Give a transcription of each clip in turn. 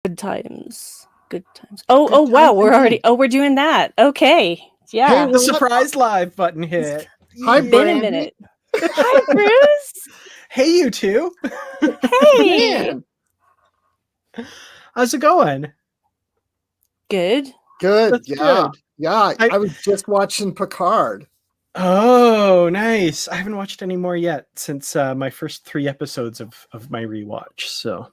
Good times. Good times. Oh, wow. We're doing that. Okay. Yeah. Hey, the surprise live button hit. Hi, Been Brandi. a minute. Hi, Bruce. Hey, you two. Hey. How's it going? Good. Good. That's Yeah. good. Yeah. I was just watching Picard. Oh, nice. I haven't watched any more yet since my first 3 episodes of my rewatch. So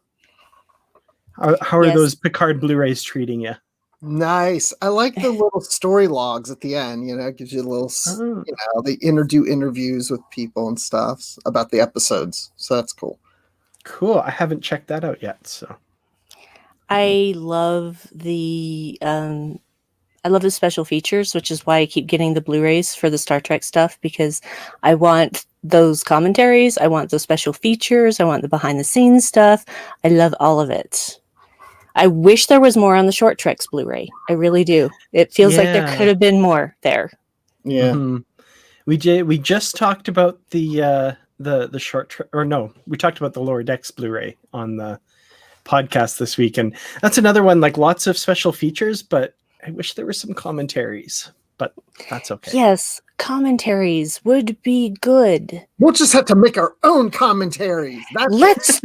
how are those Picard Blu-rays treating you? Nice. I like the little story logs at the end. It gives you a little, they do interviews with people and stuff about the episodes. So that's cool. Cool. I haven't checked that out yet. So I love the special features, which is why I keep getting the Blu-rays for the Star Trek stuff, because I want those commentaries, I want those special features, I want the behind-the-scenes stuff. I love all of it. I wish there was more on the Short Treks Blu-ray. I really do. It feels like there could have been more there. Yeah. Mm-hmm. We just talked about the short trek, or no, we talked about the Lower Decks Blu-ray on the podcast this week, and that's another one, like lots of special features, but I wish there were some commentaries, but that's okay. Yes, commentaries would be good. We'll just have to make our own commentaries. Let's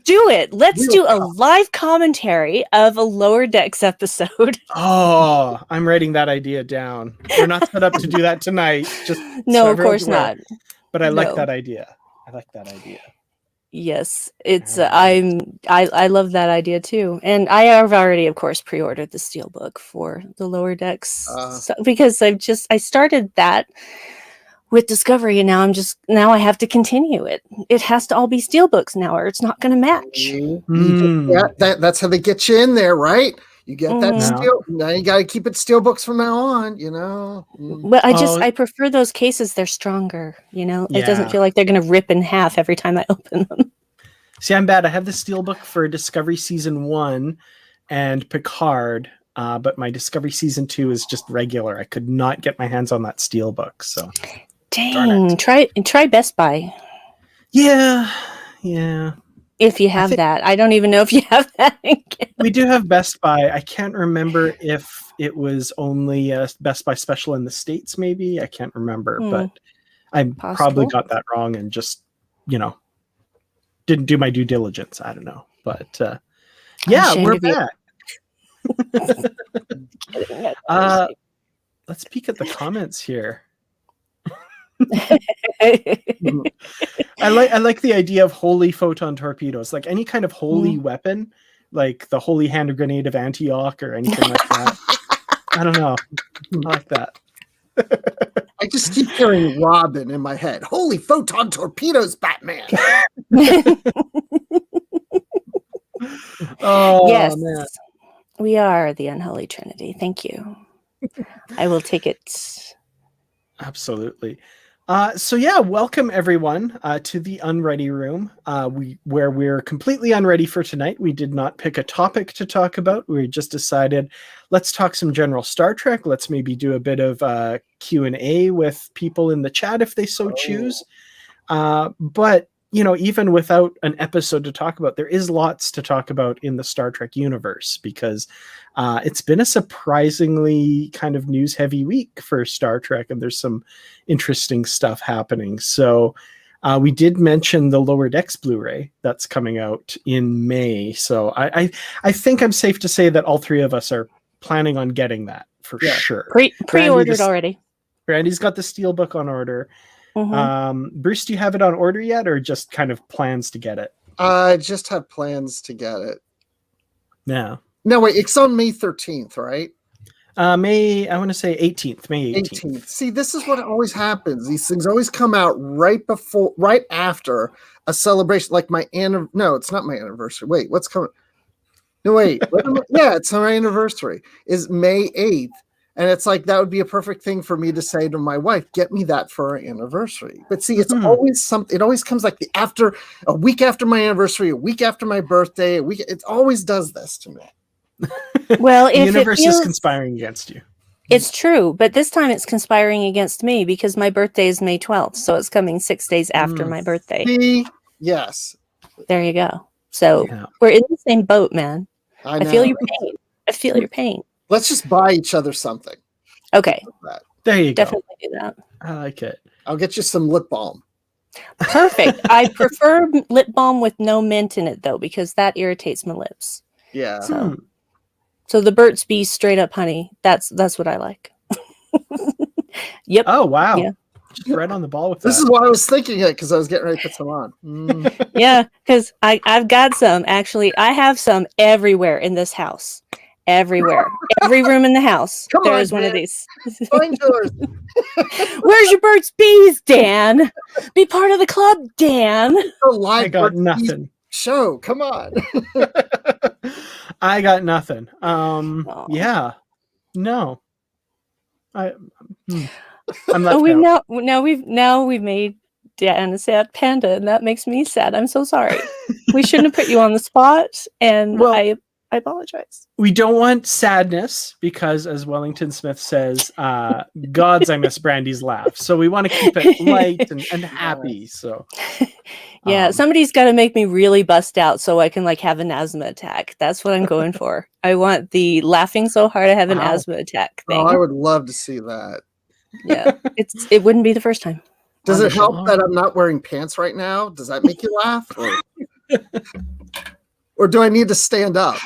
do it. Let's do a live commentary of a Lower Decks episode. Oh, I'm writing that idea down. We're not set up to do that tonight. Just no, of course not. But I like that idea. Yes, it's I love that idea too, and I have already, of course, pre-ordered the Steelbook for the Lower Decks because I started that with Discovery, and now I have to continue it. It has to all be Steelbooks now, or it's not going to match. That's how they get you in there, right? You get that steel. Now you got to keep it Steelbooks from now on. But I prefer those cases. They're stronger. It doesn't feel like they're going to rip in half every time I open them. See, I'm bad. I have the Steelbook for Discovery Season 1 and Picard, but my Discovery Season 2 is just regular. I could not get my hands on that Steelbook. So, dang! Try Best Buy. Yeah. If you have that. I don't even know if you have that. We do have Best Buy. I can't remember if it was only a Best Buy special in the States, maybe. I can't remember, but I probably got that wrong and just, didn't do my due diligence. I don't know. But we're back. Let's peek at the comments here. I like the idea of holy photon torpedoes, like any kind of holy weapon, like the holy hand grenade of Antioch or anything like that. I don't know. I like that. I just keep hearing Robin in my head. Holy photon torpedoes, Batman. Oh, yes, man. We are the unholy trinity. Thank you. I will take it. Absolutely. Welcome everyone to the Unready Room, where we're completely unready for tonight. We did not pick a topic to talk about. We just decided, let's talk some general Star Trek. Let's maybe do a bit of Q&A with people in the chat if they so choose. But even without an episode to talk about, there is lots to talk about in the Star Trek universe, because it's been a surprisingly kind of news-heavy week for Star Trek, and there's some interesting stuff happening. So we did mention the Lower Decks Blu-ray that's coming out in May. So I think I'm safe to say that all three of us are planning on getting that for sure. Pre-ordered already. Brandy's got the Steelbook on order. Bruce, do you have it on order yet, or just kind of plans to get it? I just have plans to get it. Yeah. No, wait, it's on May 13th, right? May 18th. May 18th. See, this is what always happens. These things always come out right after a celebration, like no, it's not my anniversary. Wait, what's coming? No, wait. It's my anniversary. Is May 8th. And it's like, that would be a perfect thing for me to say to my wife, get me that for our anniversary. But see, it's always something. It always comes like a week after my anniversary, a week after my birthday. It always does this to me. Well, the universe is conspiring against you. It's true, but this time it's conspiring against me because my birthday is May 12th, so it's coming 6 days after my birthday. See? Yes. There you go. So we're in the same boat, man. I feel your pain. I feel your pain. Let's just buy each other something. Okay. There you go. Definitely do that. I like it. I'll get you some lip balm. Perfect. I prefer lip balm with no mint in it though, because that irritates my lips. Yeah. So the Burt's Bees straight up honey. That's what I like. Yep. Oh wow. Yeah. Just right on the ball with that. This is why I was thinking it, because I was getting ready to put some on. Yeah, because I've got some. Actually, I have some everywhere in this house. Everywhere. Every room in the house. There's one of these. Find yours. Where's your Burt's Bees, Dan? Be part of the club, Dan. The live I got Burt's nothing. show. Come on. I got nothing. Yeah. No. I'm left out. We've made Dan a sad panda, and that makes me sad. I'm so sorry. We shouldn't have put you on the spot, and I apologize. We don't want sadness because, as Wellington Smith says, gods, I miss Brandy's laugh. So we want to keep it light and happy. So yeah, somebody's got to make me really bust out so I can have an asthma attack. That's what I'm going for. I want the laughing so hard I have an asthma attack thing. Oh, I would love to see that. Yeah, it wouldn't be the first time. Does it help that I'm not wearing pants right now? Does that make you laugh? Or do I need to stand up?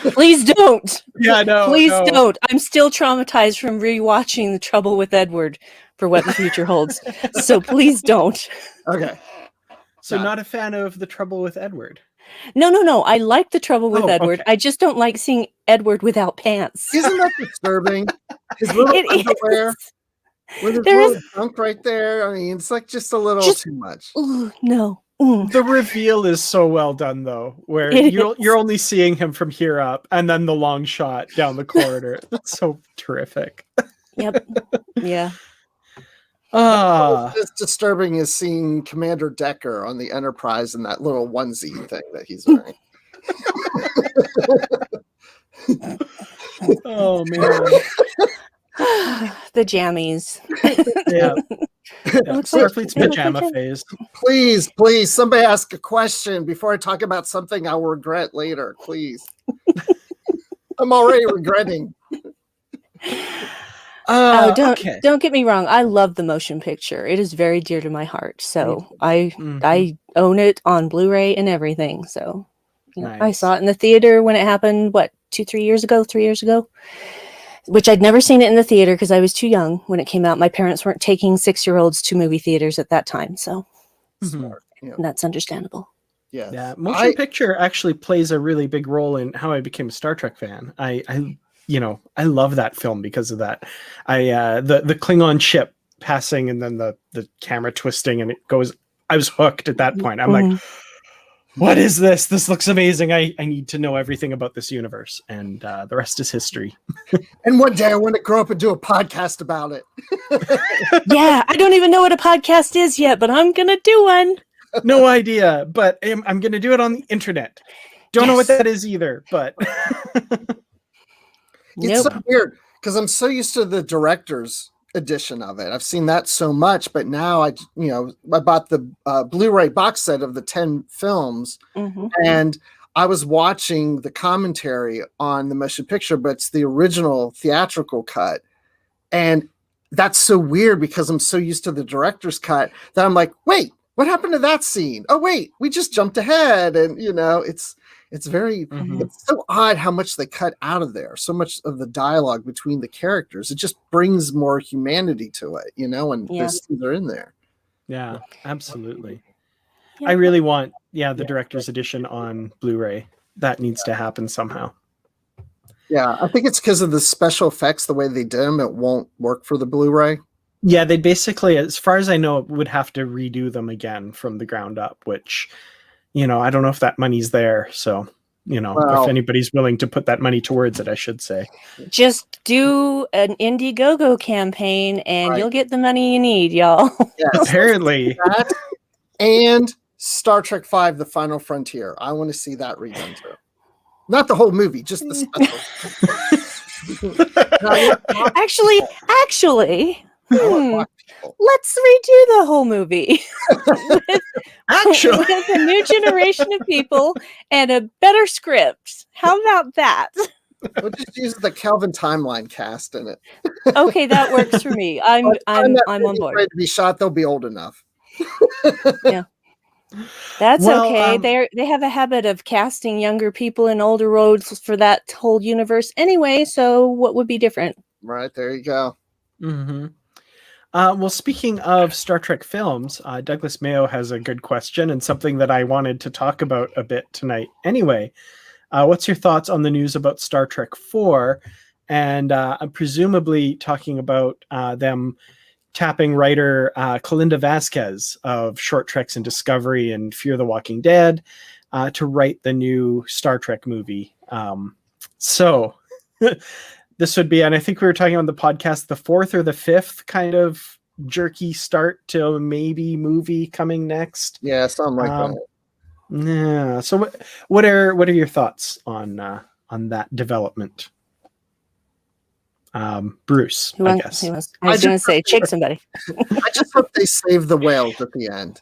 Please don't. Yeah, no. Please don't. I'm still traumatized from rewatching The Trouble with Edward for what the future holds. So please don't. Okay. So not a fan of The Trouble with Edward. No. I like The Trouble with Edward. Okay. I just don't like seeing Edward without pants. Isn't that disturbing? His little underwear with his little junk right there. I mean, it's just a little too much. Ooh, no. The reveal is so well done, though, where you're only seeing him from here up, and then the long shot down the corridor. That's so terrific. Yep. Yeah. What's disturbing is seeing Commander Decker on the Enterprise in that little onesie thing that he's wearing. Oh man. The jammies. Yeah. Starfleet's pajama phase. Please, somebody ask a question before I talk about something I'll regret later. Please. I'm already regretting. Don't get me wrong. I love the motion picture. It is very dear to my heart. So I own it on Blu-ray and everything. So nice. I saw it in the theater when it happened. 3 years ago? Which I'd never seen it in the theater because I was too young when it came out. My parents weren't taking 6-year-olds to movie theaters at that time. So that's understandable. Yeah. Motion picture actually plays a really big role in how I became a Star Trek fan. I love that film because of that. The Klingon ship passing and then the camera twisting and it goes. I was hooked at that point. I'm like, what is this? This looks amazing. I need to know everything about this universe. And the rest is history. And one day I want to grow up and do a podcast about it. Yeah, I don't even know what a podcast is yet, but I'm going to do one. No idea, but I'm going to do it on the internet. Don't know what that is either, but... It's so weird because I'm so used to the director's edition of it. I've seen that so much, but now I bought the Blu-ray box set of the 10 films, and I was watching the commentary on the motion picture, but it's the original theatrical cut, and that's so weird because I'm so used to the director's cut that I'm like, wait, what happened to that scene? Oh wait, we just jumped ahead, and it's very, it's so odd how much they cut out of there. So much of the dialogue between the characters, it just brings more humanity to it, and those things are in there. Yeah, absolutely. Yeah. I really want, the director's edition on Blu-ray. That needs to happen somehow. Yeah, I think it's because of the special effects, the way they did them, it won't work for the Blu-ray. Yeah, they basically, as far as I know, would have to redo them again from the ground up, which... I don't know if that money's there. So, if anybody's willing to put that money towards it, I should say. Just do an Indiegogo campaign and you'll get the money you need, y'all. Yes. Apparently. That and Star Trek V, The Final Frontier. I want to see that redone too. Not the whole movie, just the special. Actually, I want black people. Let's redo the whole movie Actually, with a new generation of people and a better script. How about that? We'll just use the Kelvin timeline cast in it. Okay, that works for me. I'm on board. Ready to be shot, they'll be old enough. That's Well, okay. They have a habit of casting younger people in older roles for that whole universe anyway. So what would be different? Right, there you go. Mm-hmm. Well, speaking of Star Trek films, Douglas Mayo has a good question and something that I wanted to talk about a bit tonight. Anyway, what's your thoughts on the news about Star Trek 4? And I'm presumably talking about them tapping writer Kalinda Vasquez of Short Treks and Discovery and Fear the Walking Dead to write the new Star Trek movie. So this would be, and I think we were talking on the podcast, the 4th or the 5th kind of jerky start to maybe movie coming next. Yeah, something like that. Yeah. So what are your thoughts on that development? Bruce, I guess. I was going to say, chick somebody. I just hope they save the whales at the end.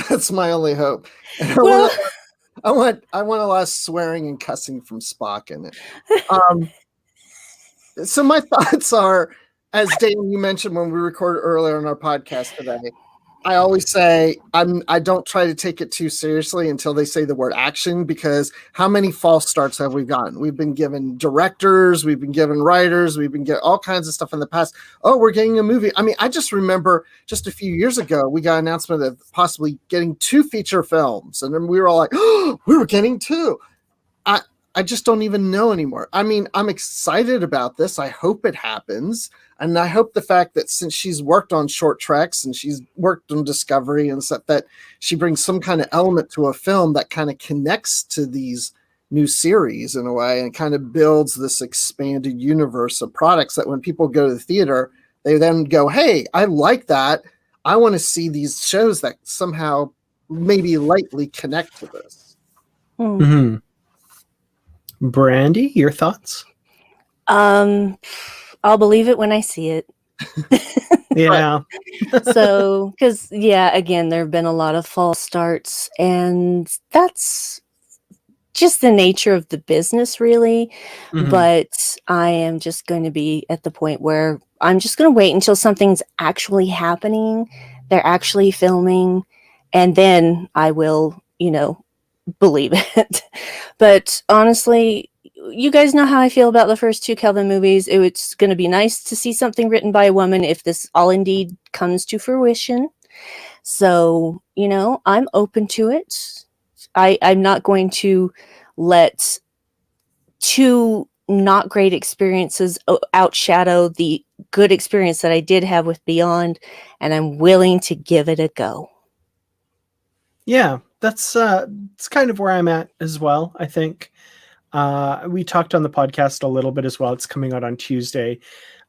That's my only hope. Well, I want a lot of swearing and cussing from Spock in it. So my thoughts are, as Dan, you mentioned when we recorded earlier on our podcast today, I always say I don't try to take it too seriously until they say the word action, because how many false starts have we gotten? We've been given directors, we've been given writers, we've been getting all kinds of stuff in the past. Oh, we're getting a movie. I mean, I just remember just a few years ago, we got an announcement of possibly getting 2 feature films. And then we were all like, oh, we were getting 2. I just don't even know anymore. I mean, I'm excited about this. I hope it happens. And I hope the fact that since she's worked on Short Treks and she's worked on Discovery and stuff, that she brings some kind of element to a film that kind of connects to these new series in a way and kind of builds this expanded universe of products that when people go to the theater, they then go, hey, I like that. I want to see these shows that somehow maybe lightly connect to this. Mm-hmm. Brandi, your thoughts? I'll believe it when I see it. Yeah. So, because again, there have been a lot of false starts, and that's just the nature of the business, really. Mm-hmm. But I am just going to be at the point where I'm just going to wait until something's actually happening, they're actually filming, and then I will, believe it. But honestly, you guys know how I feel about the first 2 Kelvin movies. It's going to be nice to see something written by a woman if this all indeed comes to fruition. So, I'm open to it. I'm not going to let 2 not great experiences outshadow the good experience that I did have with Beyond, and I'm willing to give it a go. Yeah, that's kind of where I'm at as well, I think. We talked on the podcast a little bit as well. It's coming out on Tuesday,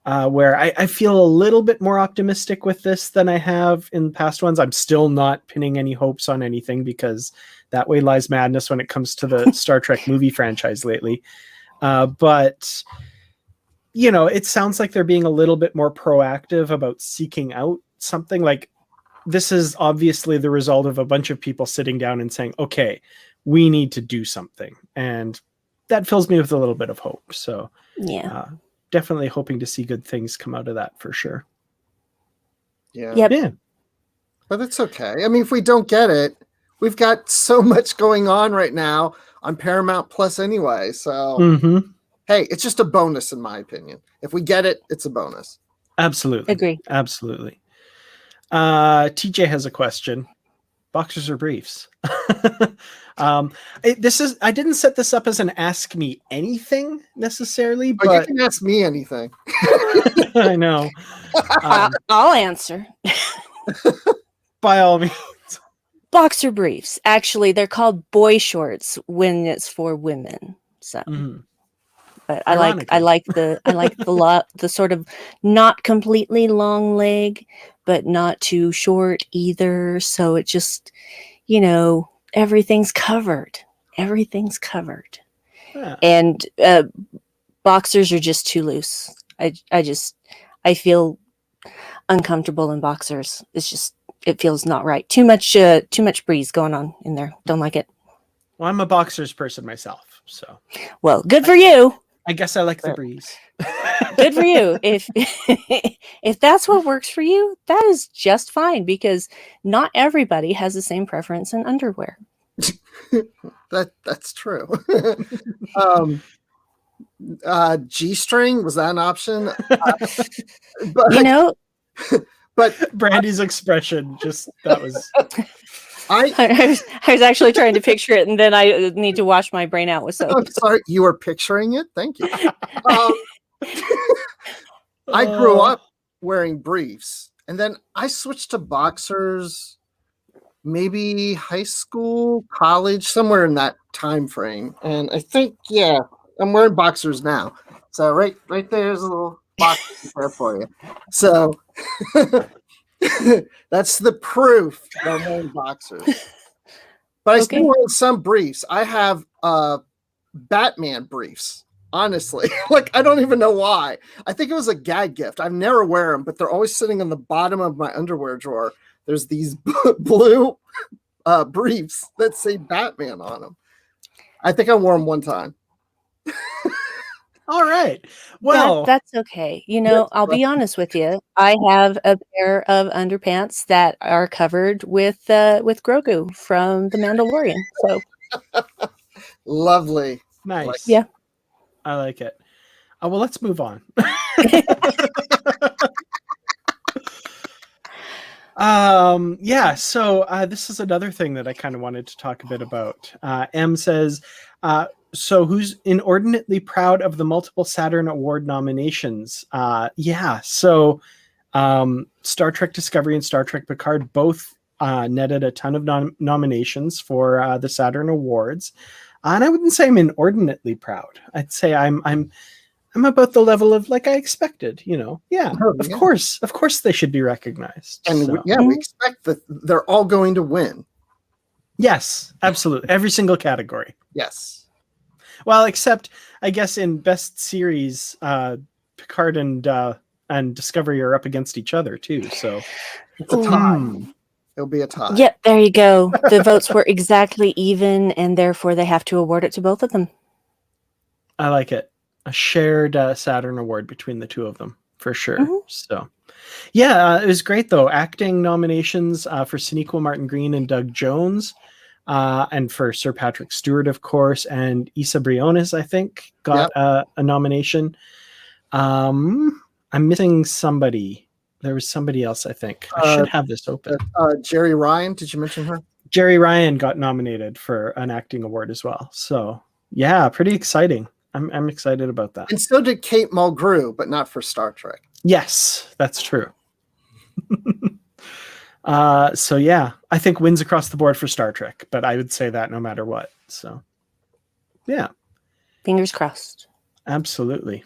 where I feel a little bit more optimistic with this than I have in past ones. I'm still not pinning any hopes on anything because that way lies madness when it comes to the Star Trek movie franchise lately. But, it sounds like they're being a little bit more proactive about seeking out something. Like, this is obviously the result of a bunch of people sitting down and saying, okay, we need to do something. And that fills me with a little bit of hope. So definitely hoping to see good things come out of that for sure. Yeah. Yep. Yeah. But it's okay. I mean, if we don't get it, we've got so much going on right now on Paramount Plus anyway. So, hey, it's just a bonus in my opinion. If we get it, it's a bonus. Absolutely. Agree. Absolutely. TJ has a question. Boxers or briefs? I didn't set this up as an ask me anything necessarily, but you can ask me anything. I know. I'll answer. By all means. Boxer briefs. Actually, they're called boy shorts when it's for women. So, but I like the sort of not completely long leg, but not too short either. So it just, everything's covered. Everything's covered. Yeah. And boxers are just too loose. I feel uncomfortable in boxers. It feels not right. Too much breeze going on in there. Don't like it. Well, I'm a boxers person myself, so. Well, good for you. I guess I like the breeze. Good for you. If that's what works for you, that is just fine, because not everybody has the same preference in underwear. That's true. G-string, was that an option? But but Brandy's expression that was. I was actually trying to picture it, and then I need to wash my brain out with soap. I'm sorry, you were picturing it. Thank you. I grew up wearing briefs, and then I switched to boxers. Maybe high school, college, somewhere in that time frame. And I think, I'm wearing boxers now. So right there's a little box there for you. So that's the proof that I'm wearing boxers. But I still wear some briefs. I have Batman briefs, honestly. Like, I don't even know why. I think it was a gag gift. I've never wear them, but they're always sitting on the bottom of my underwear drawer. There's these blue briefs that say Batman on them. I think I wore them one time. All right. Well, that's okay. I'll be honest with you. I have a pair of underpants that are covered with Grogu from The Mandalorian. So lovely. Nice. Yeah. I like it. Well, let's move on. So this is another thing that I kind of wanted to talk a bit about. M says, so who's inordinately proud of the multiple Saturn Award nominations? So Star Trek Discovery and Star Trek Picard both netted a ton of nominations for the Saturn Awards. And I wouldn't say I'm inordinately proud. I'd say I'm about the level of, like, I expected, Of course they should be recognized. And we expect that they're all going to win. Yes, absolutely. Every single category. Yes. Well, except I guess in best series, Picard and Discovery are up against each other too. So it's a tie. It'll be a tie. Yep, there you go. The votes were exactly even, and therefore they have to award it to both of them. I like it. A shared Saturn Award between the two of them, for sure. Mm-hmm. So, it was great, though. Acting nominations for Sonequa Martin-Green and Doug Jones, and for Sir Patrick Stewart, of course, and Issa Briones, I think, got a nomination. I'm missing somebody. There was somebody else, I think. I should have this open. Jerry Ryan, did you mention her? Jerry Ryan got nominated for an acting award as well. So, pretty exciting. I'm excited about that. And so did Kate Mulgrew, but not for Star Trek. Yes, that's true. I think wins across the board for Star Trek, but I would say that no matter what. So, fingers crossed. Absolutely.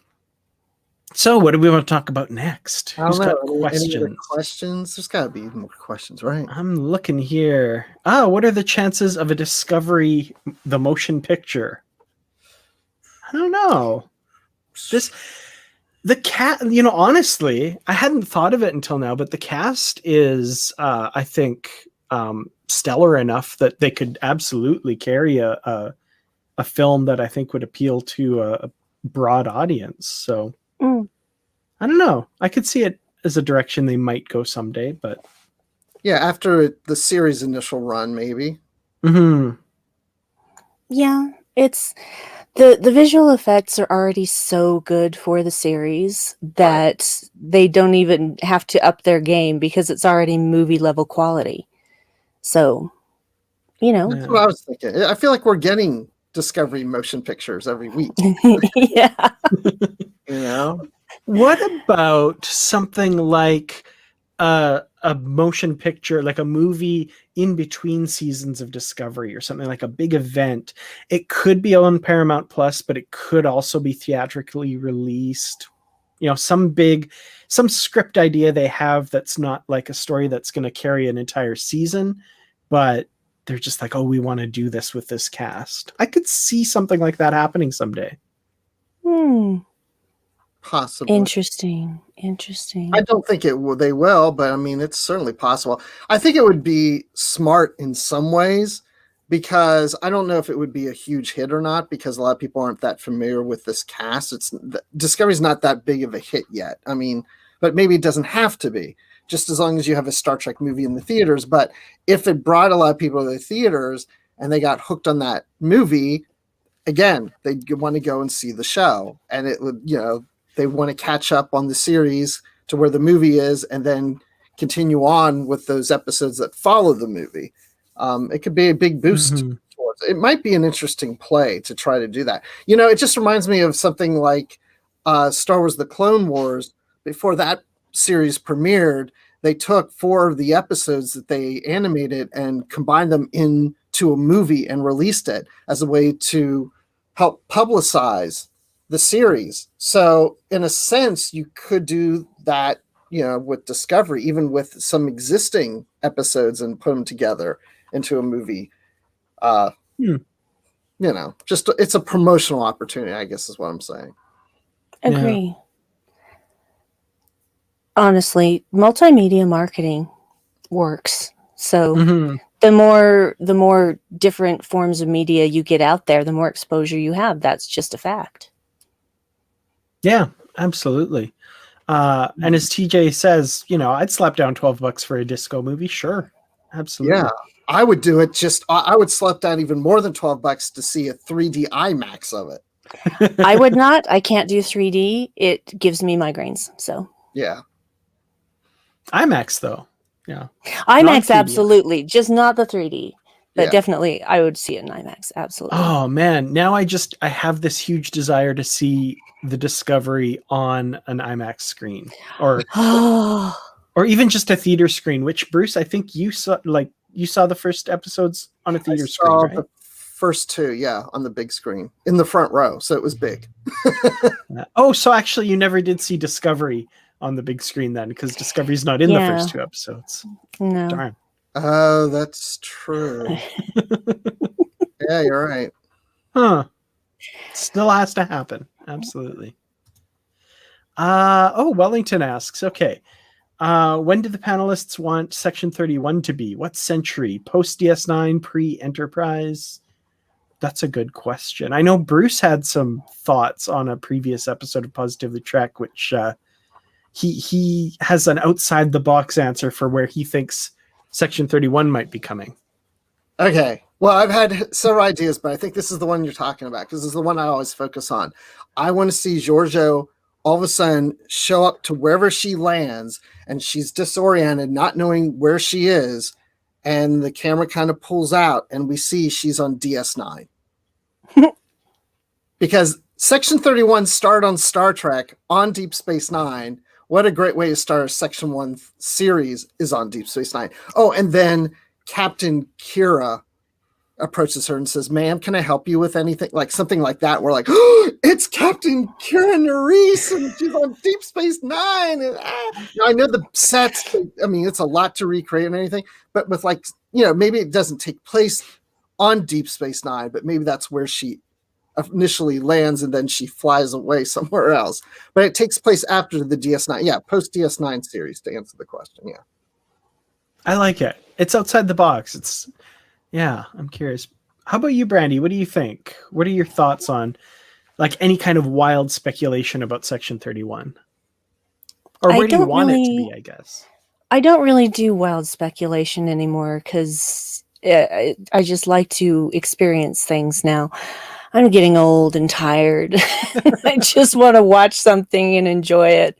So, what do we want to talk about next? Who's got questions? Any questions? There's got to be more questions, right? I'm looking here. What are the chances of a Discovery the motion picture? I don't know. The cast, honestly, I hadn't thought of it until now, but the cast is, I think, stellar enough that they could absolutely carry a film that I think would appeal to a broad audience. So, I don't know. I could see it as a direction they might go someday, but after the series' initial run, maybe. Mm-hmm. Yeah, it's. The visual effects are already so good for the series that they don't even have to up their game because it's already movie level quality. So, That's what I was thinking. I feel like we're getting Discovery motion pictures every week. Yeah. What about something like a motion picture, like a movie in between seasons of Discovery or something, like a big event? It could be on Paramount Plus, but it could also be theatrically released. Some script idea they have that's not like a story that's going to carry an entire season, but they're just like, we want to do this with this cast. I could see something like that happening someday. Possibly. Interesting. I don't think they will, but I mean, it's certainly possible. I think it would be smart in some ways because I don't know if it would be a huge hit or not because a lot of people aren't that familiar with this cast. Discovery's not that big of a hit yet. I mean, but maybe it doesn't have to be just as long as you have a Star Trek movie in the theaters. But if it brought a lot of people to the theaters and they got hooked on that movie, again, they'd want to go and see the show, and it would, they want to catch up on the series to where the movie is and then continue on with those episodes that follow the movie. It could be a big boost towards it. It might be an interesting play to try to do that. It just reminds me of something like Star Wars The Clone Wars. Before that series premiered, they took 4 of the episodes that they animated and combined them into a movie and released it as a way to help publicize the series. So in a sense, you could do that, with Discovery, even with some existing episodes and put them together into a movie. Just it's a promotional opportunity, I guess is what I'm saying. Agree. Yeah. Honestly, multimedia marketing works. So the more different forms of media you get out there, the more exposure you have. That's just a fact. Yeah, absolutely. And as TJ says, I'd slap down $12 for a disco movie. Sure. Absolutely. Yeah, I would do it. I would slap down even more than $12 to see a 3D IMAX of it. I would not. I can't do 3D. It gives me migraines. So yeah. IMAX though. Yeah. IMAX, absolutely. Just not the 3D. But definitely I would see it in IMAX. Absolutely. Oh man. Now I have this huge desire to see the Discovery on an IMAX screen or even just a theater screen, which Bruce, I think you saw the first episodes on a theater screen, right? The first 2, on the big screen in the front row. So it was big. So actually you never did see Discovery on the big screen then, because Discovery's not in the first 2 episodes. No. Darn. Oh, that's true. Yeah, you're right. Huh. Still has to happen. Absolutely. Wellington asks, okay. When do the panelists want Section 31 to be? What century? Post DS9, pre-Enterprise? That's a good question. I know Bruce had some thoughts on a previous episode of Positively Trek, which he has an outside the box answer for where he thinks Section 31 might be coming. Okay. Well, I've had several ideas, but I think this is the one you're talking about because this is the one I always focus on. I want to see Giorgio all of a sudden show up to wherever she lands and she's disoriented, not knowing where she is. And the camera kind of pulls out and we see she's on DS9. Because Section 31 started on Star Trek on Deep Space Nine. What a great way to start a Section 1 series is on Deep Space Nine. Oh, and then Captain Kira approaches her and says, "Ma'am, can I help you with anything?" Like something like that. We're like, oh, it's Captain Kira Nerys and she's on Deep Space Nine. And Now, I know the sets, I mean, it's a lot to recreate and anything, but with maybe it doesn't take place on Deep Space Nine, but maybe that's where she initially lands and then she flies away somewhere else. But it takes place after the DS9. Yeah, post DS9 series to answer the question. Yeah. I like it. It's outside the box. I'm curious. How about you, Brandi? What do you think? What are your thoughts on any kind of wild speculation about Section 31? Or where do you want it to be, I guess? I don't really do wild speculation anymore because I just like to experience things now. I'm getting old and tired. I just want to watch something and enjoy it.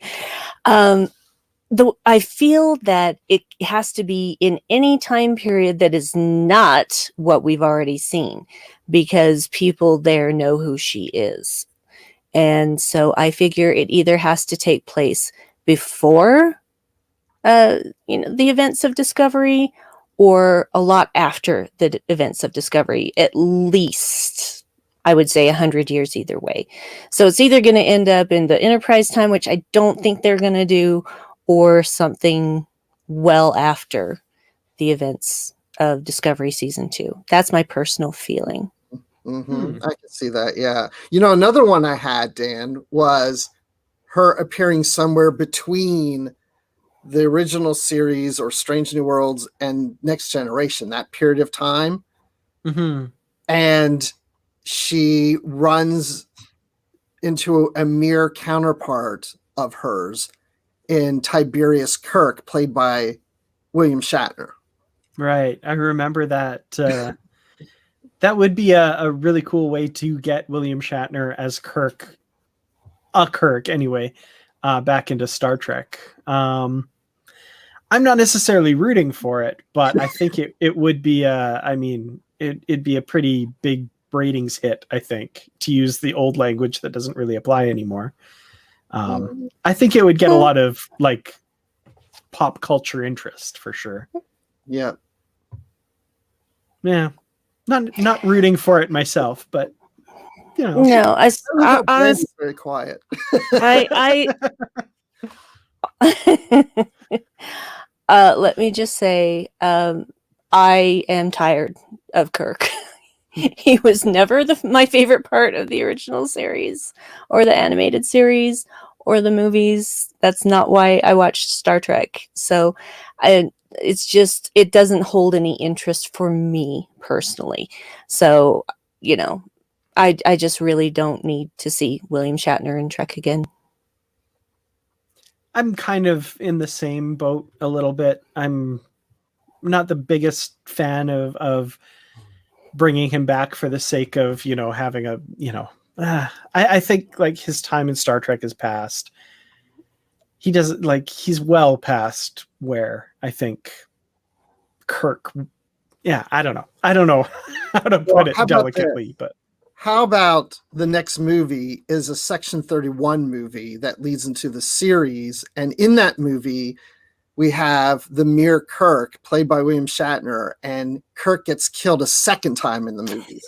I feel that it has to be in any time period that is not what we've already seen, because people there know who she is. And so I figure it either has to take place before the events of Discovery or a lot after the events of Discovery, at least. I would say 100 years either way. So it's either going to end up in the Enterprise time, which I don't think they're going to do, or something well after the events of Discovery Season 2. That's my personal feeling. I can see that. Yeah. You know, another one I had, Dan, was her appearing somewhere between the original series or Strange New Worlds and Next Generation, that period of time. And she runs into a mere counterpart of hers in Tiberius Kirk, played by William Shatner. Right. I remember that. That would be a really cool way to get William Shatner as Kirk anyway, back into Star Trek. I'm not necessarily rooting for it, but I think it would be it'd be a pretty big ratings hit, I think, to use the old language that doesn't really apply anymore. I think it would get a lot of like pop culture interest for sure. Yeah. Yeah. Not rooting for it myself, but you know. No, I very quiet. Let me just say, I am tired of Kirk. He was never my favorite part of the original series or the animated series or the movies. That's not why I watched Star Trek. So it's just, it doesn't hold any interest for me personally. So, you know, I just really don't need to see William Shatner in Trek again. I'm kind of in the same boat a little bit. I'm not the biggest fan of bringing him back for the sake of, you know, having a, you know, I think like his time in Star Trek is past. He doesn't, like, he's well past where I think Kirk, I don't know how to put it delicately, but how about the next movie is a Section 31 movie that leads into the series, and in that movie we have the mere Kirk played by William Shatner, and Kirk gets killed a second time in the movie.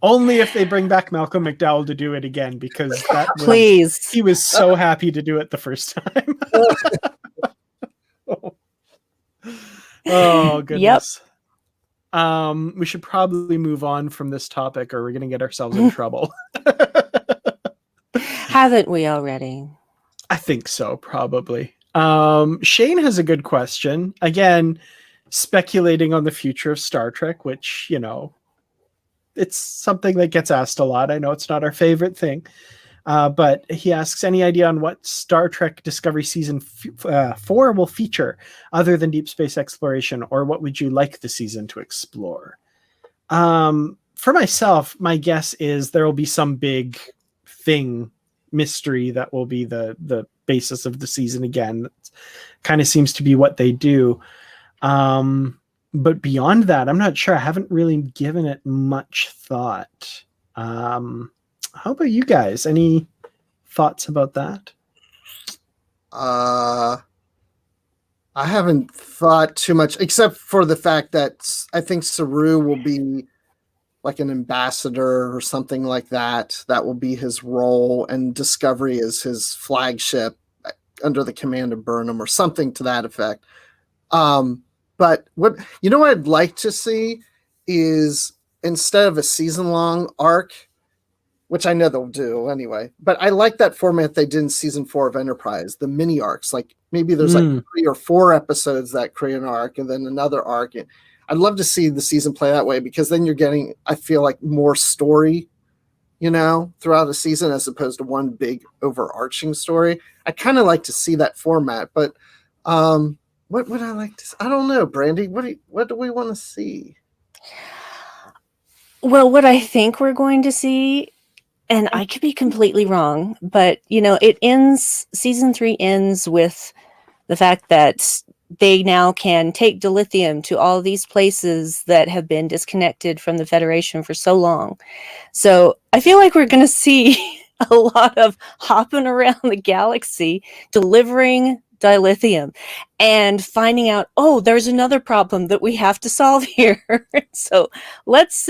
Only if they bring back Malcolm McDowell to do it again, because please, he was so happy to do it the first time. Oh goodness. Yep. We should probably move on from this topic, or we're going to get ourselves in trouble. Haven't we already? I think so, probably. Shane has a good question. Again, speculating on the future of Star Trek, which, you know, it's something that gets asked a lot. I know it's not our favorite thing. But he asks, any idea on what Star Trek Discovery Season 4 will feature other than deep space exploration, or what would you like the season to explore? For myself, my guess is there will be some big thing, mystery, that will be the basis of the season again. That kind of seems to be what they do. But beyond that, I'm not sure. I haven't really given it much thought. How about you guys? Any thoughts about that? I haven't thought too much, except for the fact that I think Saru will be like an ambassador or something like that. That will be his role, and Discovery is his flagship under the command of Burnham or something to that effect. But what I'd like to see is, instead of a season-long arc, which I know they'll do anyway, but I like that format they did in season 4 of Enterprise, the mini arcs. Like maybe there's like 3 or 4 episodes that create an arc and then another arc. And I'd love to see the season play that way, because then you're getting, I feel like, more story, throughout the season, as opposed to one big overarching story. I kind of like to see that format, but what would I like to see? I don't know, Brandi, what do we want to see? Well, what I think we're going to see, and I could be completely wrong, but season 3 ends with the fact that they now can take dilithium to all these places that have been disconnected from the Federation for so long. So I feel like we're going to see a lot of hopping around the galaxy delivering dilithium. and finding out, oh, there's another problem that we have to solve here. So let's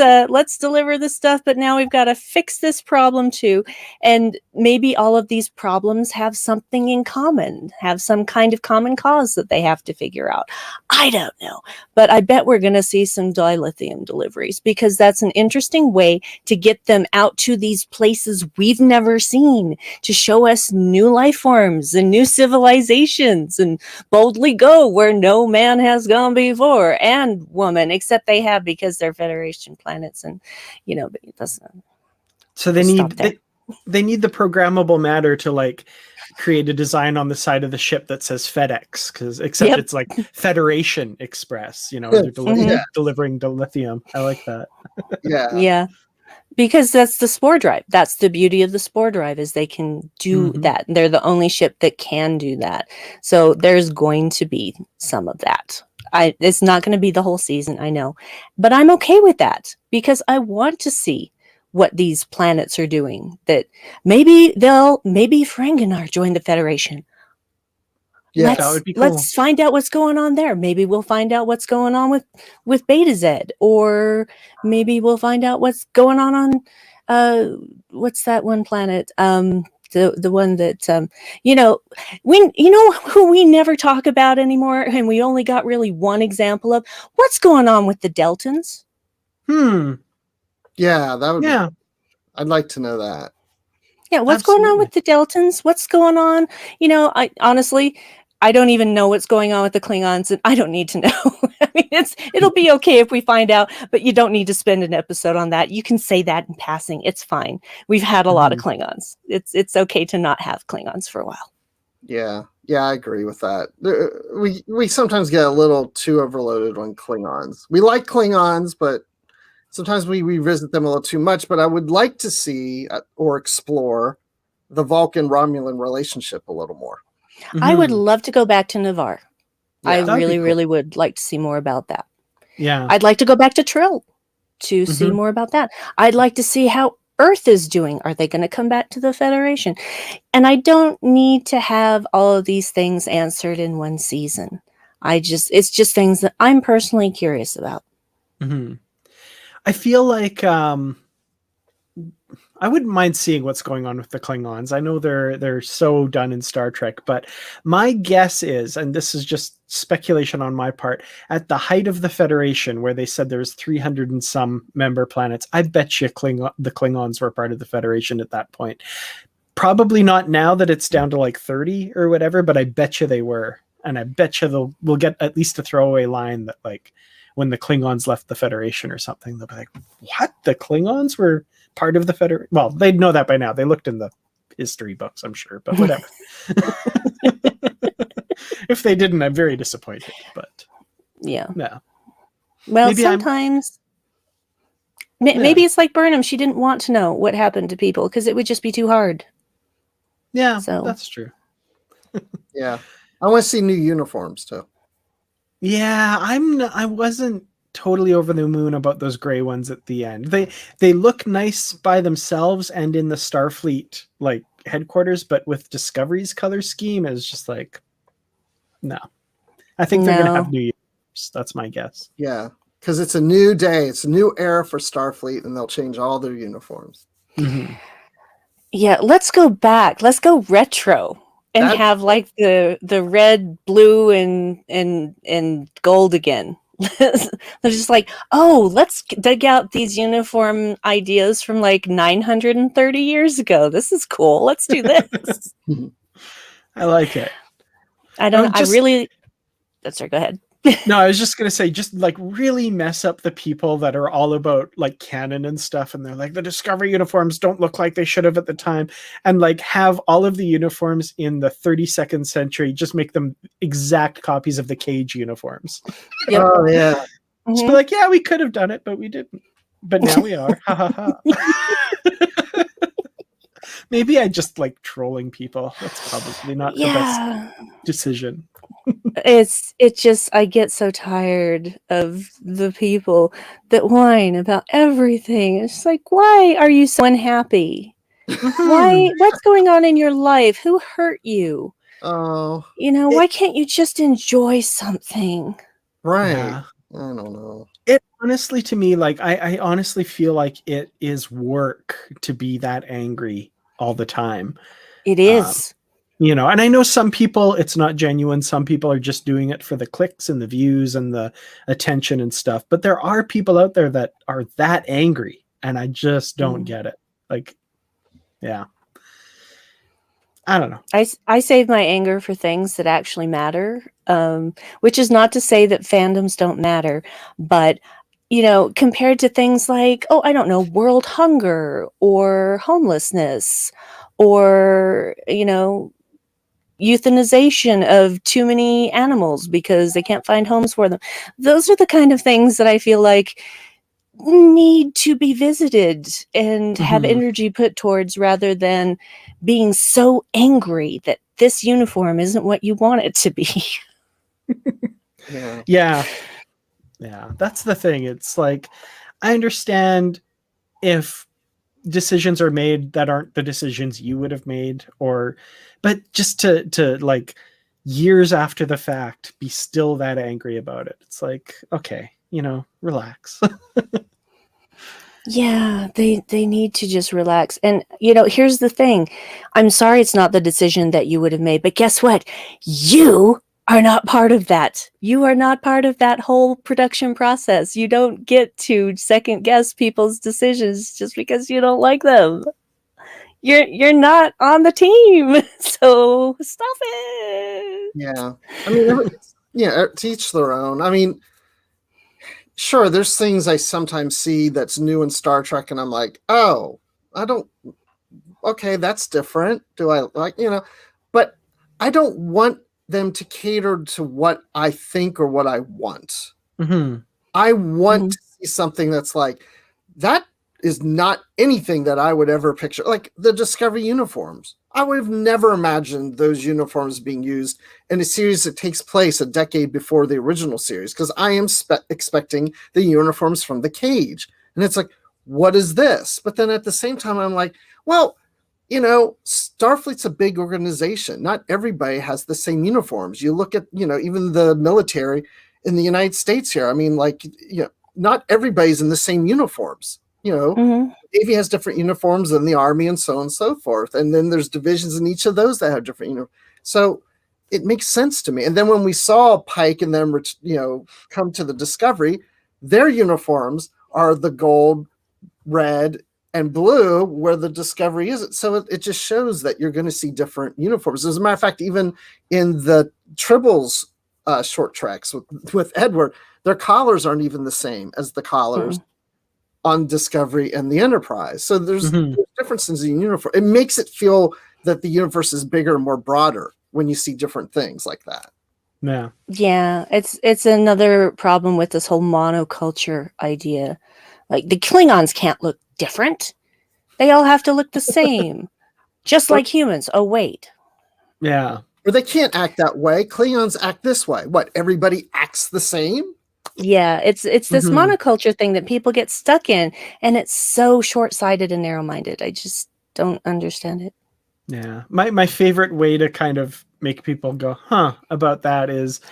deliver this stuff, but now we've got to fix this problem too. And maybe all of these problems have something in common, have some kind of common cause that they have to figure out. I don't know, but I bet we're going to see some dilithium deliveries, because that's an interesting way to get them out to these places we've never seen, to show us new life forms and new civilizations, and boldly go where no man has gone before, and woman, except they have, because they're Federation planets, and but it doesn't. So they need they need the programmable matter to like create a design on the side of the ship that says FedEx, except it's like Federation Express. They're delivering the lithium. I like that. Yeah. Because that's the spore drive. That's the beauty of the spore drive, is they can do that. They're the only ship that can do that. So there's going to be some of that. It's not going to be the whole season, I know. But I'm okay with that, because I want to see what these planets are doing. That maybe Ferenginar join the Federation. Yeah, that would be cool. Let's find out what's going on there. Maybe we'll find out what's going on with Beta Z, or maybe we'll find out what's going on what's that one planet? The one that who we never talk about anymore, and we only got really one example of. What's going on with the Deltans? Yeah, that would. Yeah, I'd like to know that. Yeah, what's going on with the Deltans? What's going on? I honestly, I don't even know what's going on with the Klingons, and I don't need to know. I mean, it'll be okay if we find out, but you don't need to spend an episode on that. You can say that in passing. It's fine. We've had a lot of Klingons. It's okay to not have Klingons for a while. Yeah, I agree with that. We sometimes get a little too overloaded on Klingons. We like Klingons, but sometimes we revisit them a little too much. But I would like to see or explore the Vulcan-Romulan relationship a little more. I would love to go back to Navarre. Yeah, I really, really would like to see more about that. Yeah. I'd like to go back to Trill to see more about that. I'd like to see how Earth is doing. Are they going to come back to the Federation? And I don't need to have all of these things answered in one season. It's just things that I'm personally curious about. I feel like I wouldn't mind seeing what's going on with the Klingons. I know they're so done in Star Trek, but my guess is, and this is just speculation on my part, at the height of the Federation, where they said there was 300 and some member planets, I bet you the Klingons were part of the Federation at that point. Probably not now that it's down to like 30 or whatever, but I bet you they were. And I bet you we'll get at least a throwaway line that, like, when the Klingons left the Federation or something, they'll be like, what? The Klingons were part of the Federation? Well, they'd know that by now. They looked in the history books, I'm sure, but whatever. If they didn't, I'm very disappointed, but yeah. maybe Well, sometimes maybe it's like Burnham. She didn't want to know what happened to people because it would just be too hard. Yeah, so that's true. Yeah. I want to see new uniforms too. Yeah, I wasn't totally over the moon about those gray ones at the end. They look nice by themselves and in the Starfleet like headquarters, but with Discovery's color scheme, it's just like, no. I think they're gonna have new uniforms. That's my guess. Yeah, because it's a new day, it's a new era for Starfleet, and they'll change all their uniforms. Yeah, let's go back. Let's go retro. And have like the red, blue, and gold again. They're just like, oh, let's dig out these uniform ideas from like 930 years ago. This is cool. Let's do this. I like it. Sorry, go ahead. No, I was just going to say, just like really mess up the people that are all about like canon and stuff. And they're like, the Discovery uniforms don't look like they should have at the time. And like have all of the uniforms in the 32nd century, just make them exact copies of the Cage uniforms. Yep. Oh, yeah. Just be like, yeah, we could have done it, but we didn't. But now we are. Ha ha ha. Maybe I just like trolling people. That's probably not the best decision. I get so tired of the people that whine about everything. It's like, why are you so unhappy? Why? What's going on in your life? Who hurt you? Oh, why can't you just enjoy something? right. Yeah. I don't know. It honestly, to me, like I honestly feel like it is work to be that angry all the time. It is. And I know some people, it's not genuine. Some people are just doing it for the clicks and the views and the attention and stuff. But there are people out there that are that angry, and I just don't get it. Like, yeah. I don't know. I save my anger for things that actually matter, which is not to say that fandoms don't matter, but compared to things like, I don't know, world hunger or homelessness or, euthanization of too many animals because they can't find homes for them. Those are the kind of things that I feel like need to be visited and have energy put towards, rather than being so angry that this uniform isn't what you want it to be. Yeah. That's the thing. It's like, I understand if decisions are made that aren't the decisions you would have made, but just to like years after the fact be still that angry about it. It's like, okay, relax. Yeah, they need to just relax. And here's the thing. I'm sorry it's not the decision that you would have made, but guess what? You are not part of that. You are not part of that whole production process. You don't get to second guess people's decisions just because you don't like them. You're not on the team. So stop it. Yeah. I mean, to each their own. I mean, sure, there's things I sometimes see that's new in Star Trek, and I'm like, okay, that's different. Do I like, but I don't want them to cater to what I think or what I want. I want to see something that's like, that is not anything that I would ever picture. Like the Discovery uniforms. I would have never imagined those uniforms being used in a series that takes place a decade before the original series, because I am expecting the uniforms from the Cage. And it's like, what is this? But then at the same time, I'm like, well, Starfleet's a big organization. Not everybody has the same uniforms. You look at, even the military in the United States here. I mean, like, not everybody's in the same uniforms. Navy has different uniforms than the Army and so on and so forth. And then there's divisions in each of those that have different uniforms. So it makes sense to me. And then when we saw Pike and them, come to the Discovery, their uniforms are the gold, red, and blue, where the Discovery isn't. So it just shows that you're going to see different uniforms. As a matter of fact, even in the Tribbles short tracks with Edward, their collars aren't even the same as the collars on Discovery and the Enterprise. So there's differences in uniform. It makes it feel that the universe is bigger and more broader when you see different things like that. Yeah, it's another problem with this whole monoculture idea. Like, the Klingons can't look different. They all have to look the same. Just like humans. Oh, wait. Yeah. Or they can't act that way. Klingons act this way. What, everybody acts the same? Yeah, it's this monoculture thing that people get stuck in, and it's so short-sighted and narrow-minded. I just don't understand it. Yeah. My favorite way to kind of make people go, about that is,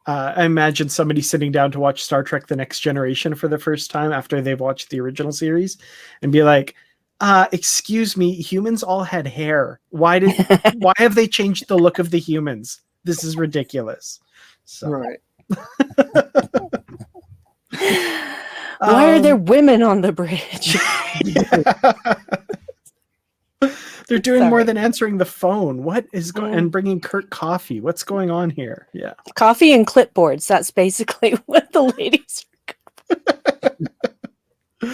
I imagine somebody sitting down to watch Star Trek The Next Generation for the first time after they've watched the original series and be like, excuse me, humans all had hair. Why have they changed the look of the humans? This is ridiculous. So. Right. Why are there women on the bridge? They're doing more than answering the phone. What is going and bringing Kurt coffee? What's going on here? Yeah, coffee and clipboards. That's basically what the ladies are.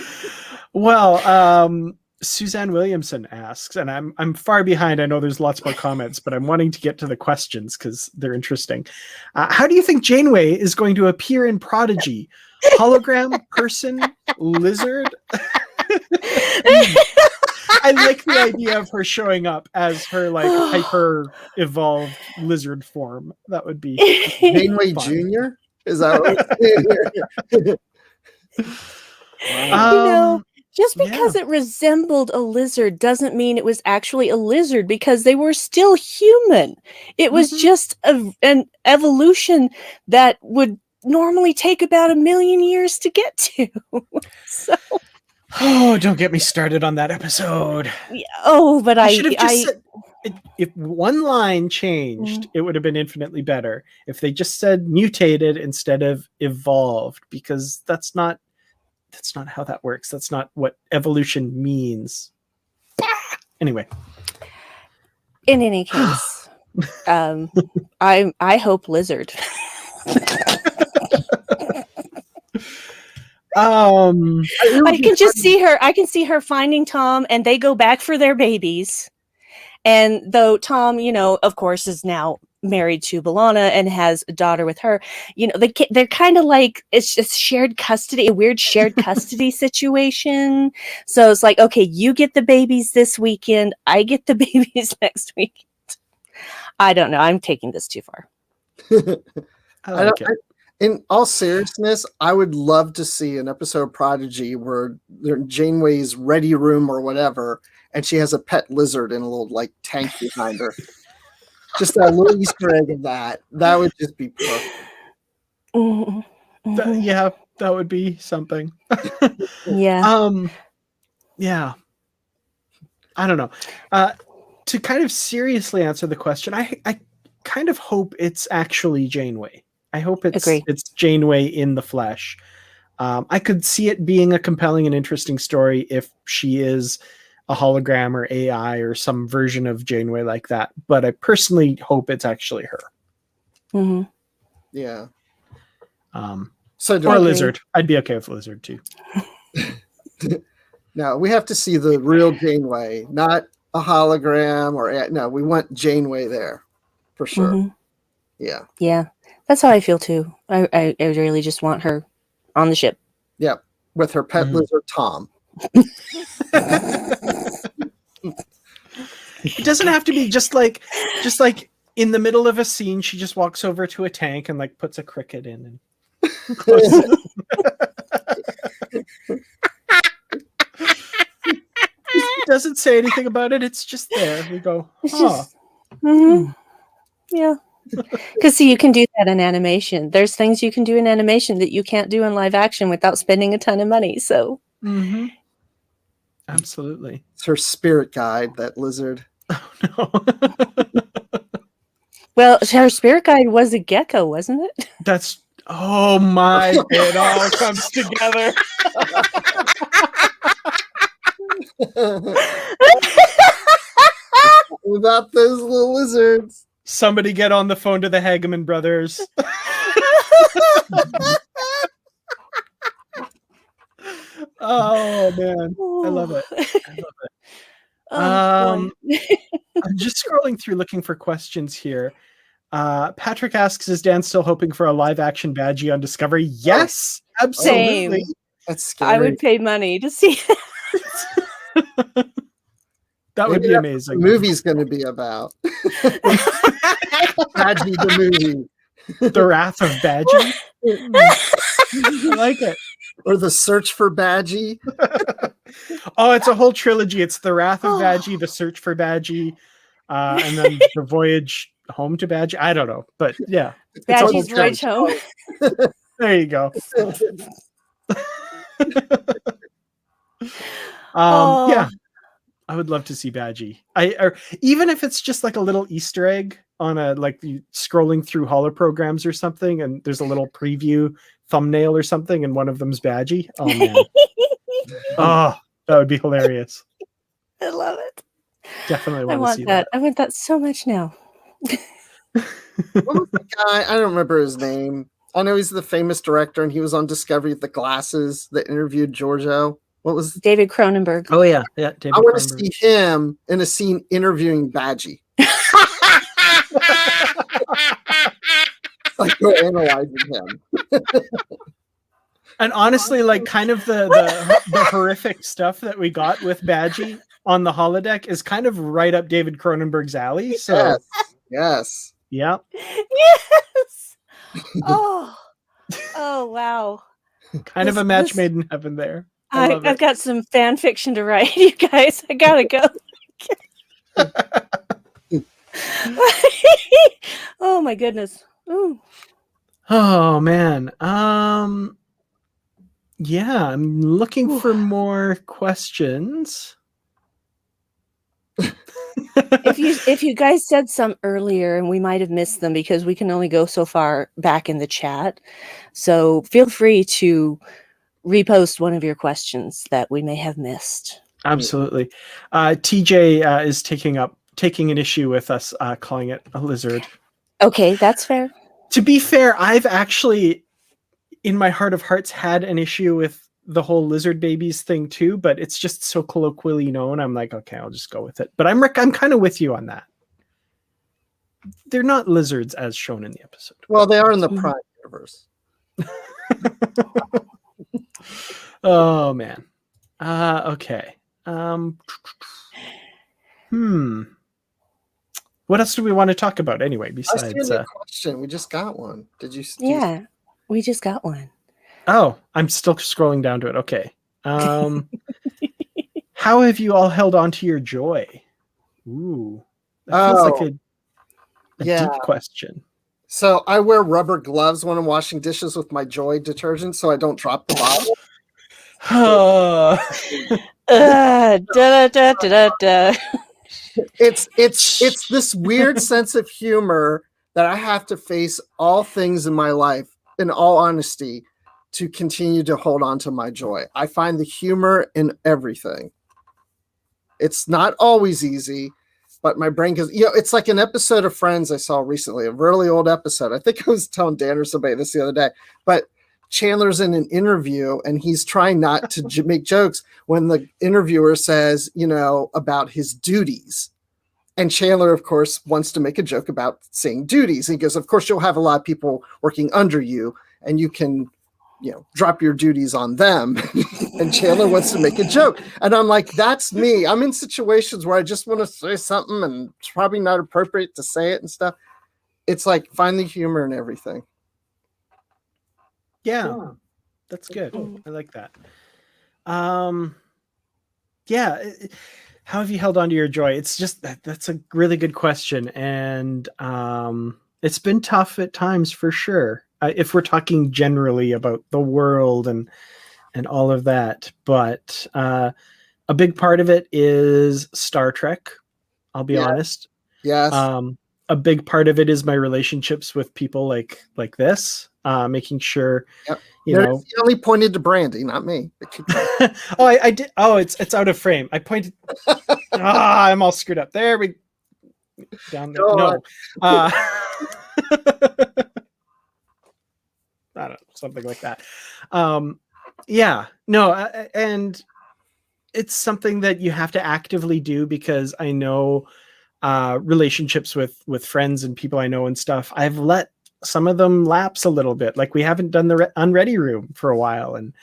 Well, Suzanne Williamson asks, and I'm far behind. I know there's lots more comments, but I'm wanting to get to the questions because they're interesting. How do you think Janeway is going to appear in Prodigy? Hologram, person, lizard? I like the idea of her showing up as her like hyper evolved lizard form. That would be Janeway Jr. Is that right? Just because it resembled a lizard doesn't mean it was actually a lizard, because they were still human. It was just an evolution that would normally take about 1 million years to get to. So, oh, don't get me started on that episode. But I should have just said, if one line changed, it would have been infinitely better. If they just said mutated instead of evolved, because that's not how that works. That's not what evolution means. Anyway. In any case, I hope lizard. I can just see her. I can see her finding Tom, and they go back for their babies. And though Tom, of course, is now married to B'Elanna and has a daughter with her, they're kind of like, it's just shared custody, a weird shared custody situation. So it's like, okay, you get the babies this weekend, I get the babies next weekend. I don't know. I'm taking this too far. In all seriousness, I would love to see an episode of Prodigy where they're in Janeway's ready room or whatever, and she has a pet lizard in a little tank behind her. Just that little Easter egg of that. That would just be perfect. That would be something. Yeah. Yeah. I don't know. To kind of seriously answer the question, I kind of hope it's actually Janeway. I hope it's Janeway in the flesh. I could see it being a compelling and interesting story if she is a hologram or AI or some version of Janeway like that. But I personally hope it's actually her. Mm-hmm. Yeah. Or a lizard. I'd be okay with lizard too. No, we have to see the real Janeway, not a hologram no, we want Janeway there for sure. Mm-hmm. Yeah. Yeah. That's how I feel too. I really just want her on the ship. Yep. With her pet lizard, Tom. It doesn't have to be just like in the middle of a scene, she just walks over to a tank and puts a cricket in and closes it. It doesn't say anything about it. It's just there. We go, yeah. Because see, you can do that in animation. There's things you can do in animation that you can't do in live action without spending a ton of money. So, absolutely, it's her spirit guide, that lizard. Oh no! Well, her spirit guide was a gecko, wasn't it? That's my! It all comes together. Without those little lizards. Somebody get on the phone to the Hageman brothers. Oh man, I love it. I'm just scrolling through looking for questions here. Patrick asks, is Dan still hoping for a live action Badgey on Discovery? Yes, absolutely. Same. That's scary. I would pay money to see that. That would be amazing. The movie's going to be about Badgey the movie. The Wrath of Badgey. I like it. Or The Search for Badgey. Oh, it's a whole trilogy. It's The Wrath of Badgey, The Search for Badgey, and then The Voyage Home to Badgey. I don't know, but yeah. Badgey's Voyage Home. There you go. Yeah. I would love to see Badgey. Or even if it's just a little Easter egg on you scrolling through holo programs or something, and there's a little preview thumbnail or something, and one of them's Badgey. Oh man, that would be hilarious. I love it. Definitely want to see that. I want that so much now. What was the guy? I don't remember his name. I know he's the famous director, and he was on Discovery with the glasses that interviewed Giorgio. What was David Cronenberg? Oh yeah, David. I want to see him in a scene interviewing Badgey. We're analyzing him. And honestly, kind of the horrific stuff that we got with Badgey on the holodeck is kind of right up David Cronenberg's alley. So yes. Yeah. Yes. Oh wow. Kind of a match made in heaven there. love I've it. got some fan fiction to write, you guys. I gotta go. Oh my goodness. Ooh. Oh man. Yeah, I'm looking Ooh. for more questions. If you guys said some earlier and we might have missed them because we can only go so far back in the chat. So feel free to repost one of your questions that we may have missed. Absolutely. TJ is taking an issue with us calling it a lizard. Okay, that's fair. To be fair, I've actually, in my heart of hearts, had an issue with the whole lizard babies thing too, but it's just so colloquially known. I'm like, okay, I'll just go with it. But I'm kind of with you on that. They're not lizards as shown in the episode. Well, they are in the Prime universe. Oh man. Okay. What else do we want to talk about anyway? Besides, I see a question. We just got one. Did you? Yeah, we just got one. Oh, I'm still scrolling down to it. Okay. How have you all held on to your joy? Ooh, that feels like a deep question. So I wear rubber gloves when I'm washing dishes with my Joy detergent, so I don't drop the bottle. It's this weird sense of humor that I have to face all things in my life, in all honesty, to continue to hold on to my joy. I find the humor in everything. It's not always easy, but my brain goes, it's like an episode of Friends I saw recently, a really old episode. I think I was telling Dan or somebody this the other day, but Chandler's in an interview and he's trying not to make jokes when the interviewer says, about his duties. And Chandler, of course, wants to make a joke about saying duties. He goes, of course, you'll have a lot of people working under you and you can, drop your duties on them. And Chandler wants to make a joke. And I'm like, that's me. I'm in situations where I just want to say something and it's probably not appropriate to say it and stuff. It's like, find the humor in everything. Yeah, that's good. I like that. Yeah. How have you held on to your joy? It's just that's a really good question. And it's been tough at times for sure. If we're talking generally about the world and all of that. But a big part of it is Star Trek. I'll be honest. Yes. A big part of it is my relationships with people like this, making sure, You only pointed to Brandi, not me. Oh, I did. Oh, it's out of frame. I pointed. I'm all screwed up. There we down there. No. I don't know, something like that. And it's something that you have to actively do because I know relationships with friends and people I know and stuff. I've let some of them lapse a little bit. Like we haven't done the Unready Room for a while, and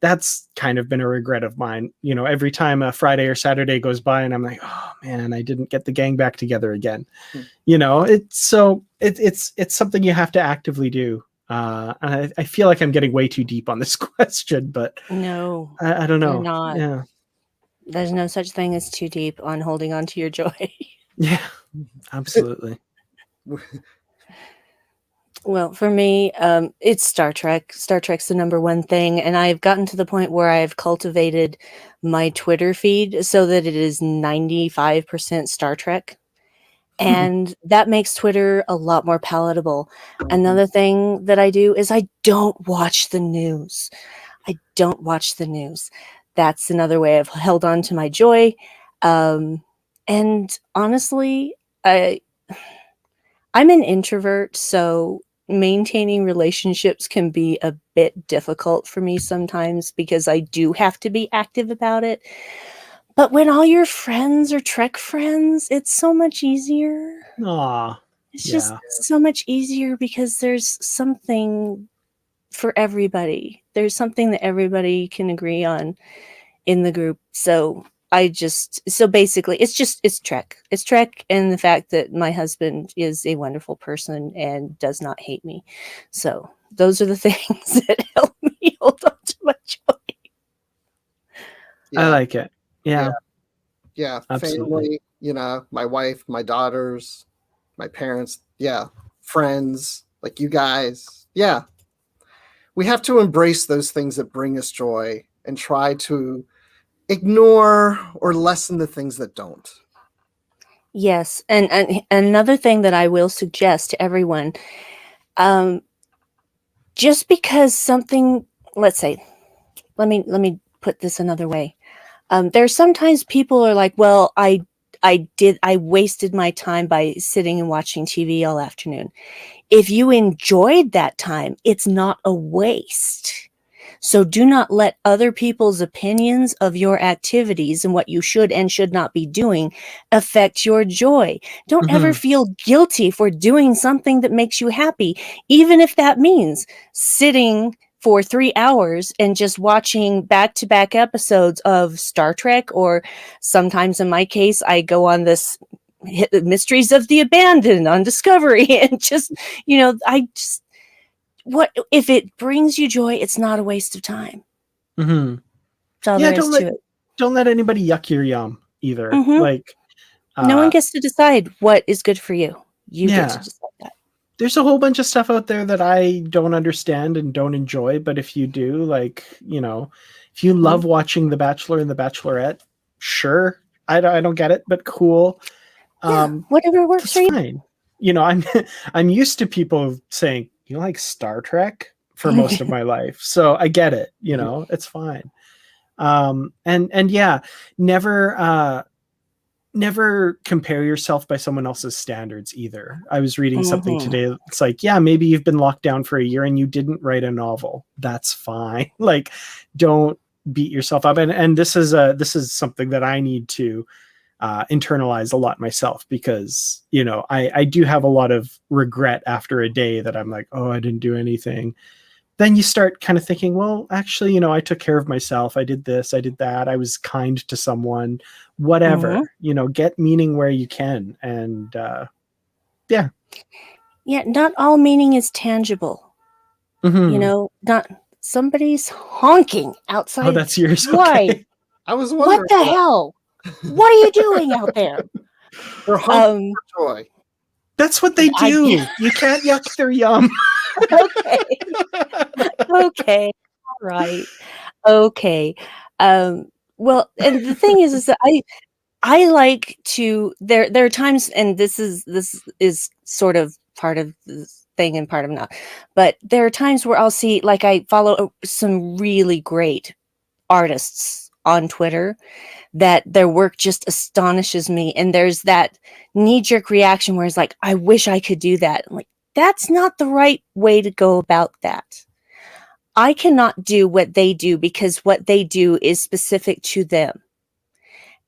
that's kind of been a regret of mine. Every time a Friday or Saturday goes by and I'm like, oh man, I didn't get the gang back together again. It's something you have to actively do. And I feel like I'm getting way too deep on this question, but no, I don't know. You're not. Yeah. There's no such thing as too deep on holding on to your joy. Yeah, absolutely. Well, for me, it's Star Trek. Star Trek's the number one thing, and I've gotten to the point where I've cultivated my Twitter feed so that it is 95% Star Trek. And that makes Twitter a lot more palatable. Another thing that I do is I don't watch the news. That's another way I've held on to my joy. And honestly, I'm an introvert, so maintaining relationships can be a bit difficult for me sometimes because I do have to be active about it. But when all your friends are Trek friends, it's so much easier. Aww. It's just so much easier because there's something for everybody. There's something that everybody can agree on in the group. So basically it's Trek. It's Trek and the fact that my husband is a wonderful person and does not hate me. So those are the things that help me hold on to my joy. I like it. Yeah. Yeah. Absolutely. Family, my wife, my daughters, my parents, friends, like you guys. Yeah. We have to embrace those things that bring us joy and try to ignore or lessen the things that don't. Yes, and another thing that I will suggest to everyone, just because something, let's say, let me put this another way. There's sometimes people are like, well, I wasted my time by sitting and watching TV all afternoon. If you enjoyed that time, it's not a waste. So do not let other people's opinions of your activities and what you should and should not be doing affect your joy. Don't ever feel guilty for doing something that makes you happy, even if that means sitting for 3 hours and just watching back-to-back episodes of Star Trek, or sometimes in my case, I go on this Mysteries of the Abandoned on Discovery and just, what if it brings you joy? It's not a waste of time. Mm-hmm. That's all there is to it. Don't let anybody yuck your yum either. Like, no one gets to decide what is good for you. You get to decide that. There's a whole bunch of stuff out there that I don't understand and don't enjoy, but if you do, like, if you love watching The Bachelor and The Bachelorette, sure, I don't get it, but cool. Whatever works for you. I'm used to people saying, you like Star Trek, for most of my life, so I get it. It's fine. And yeah, never compare yourself by someone else's standards either. I was reading something today. It's like, yeah, maybe you've been locked down for a year and you didn't write a novel. That's fine. Like, don't beat yourself up. And this is something that I need to internalize a lot myself, because I do have a lot of regret after a day that I'm like, oh, I didn't do anything. Then you start kind of thinking, well, actually, I took care of myself. I did this, I did that. I was kind to someone, whatever. Get meaning where you can. And yeah, not all meaning is tangible. Not somebody's honking outside. Oh, that's yours. Why? Okay. I was wondering. What the hell? What are you doing out there? They're honking for joy. That's what they do. You can't yuck their yum. Okay. All right. Okay. Well, and the thing is that I like to, there are times, and this is sort of part of this thing and part of not, but there are times where I'll see, like, I follow some really great artists on Twitter that their work just astonishes me. And there's that knee-jerk reaction where it's like, I wish I could do that. I'm like, that's not the right way to go about that. I cannot do what they do because what they do is specific to them.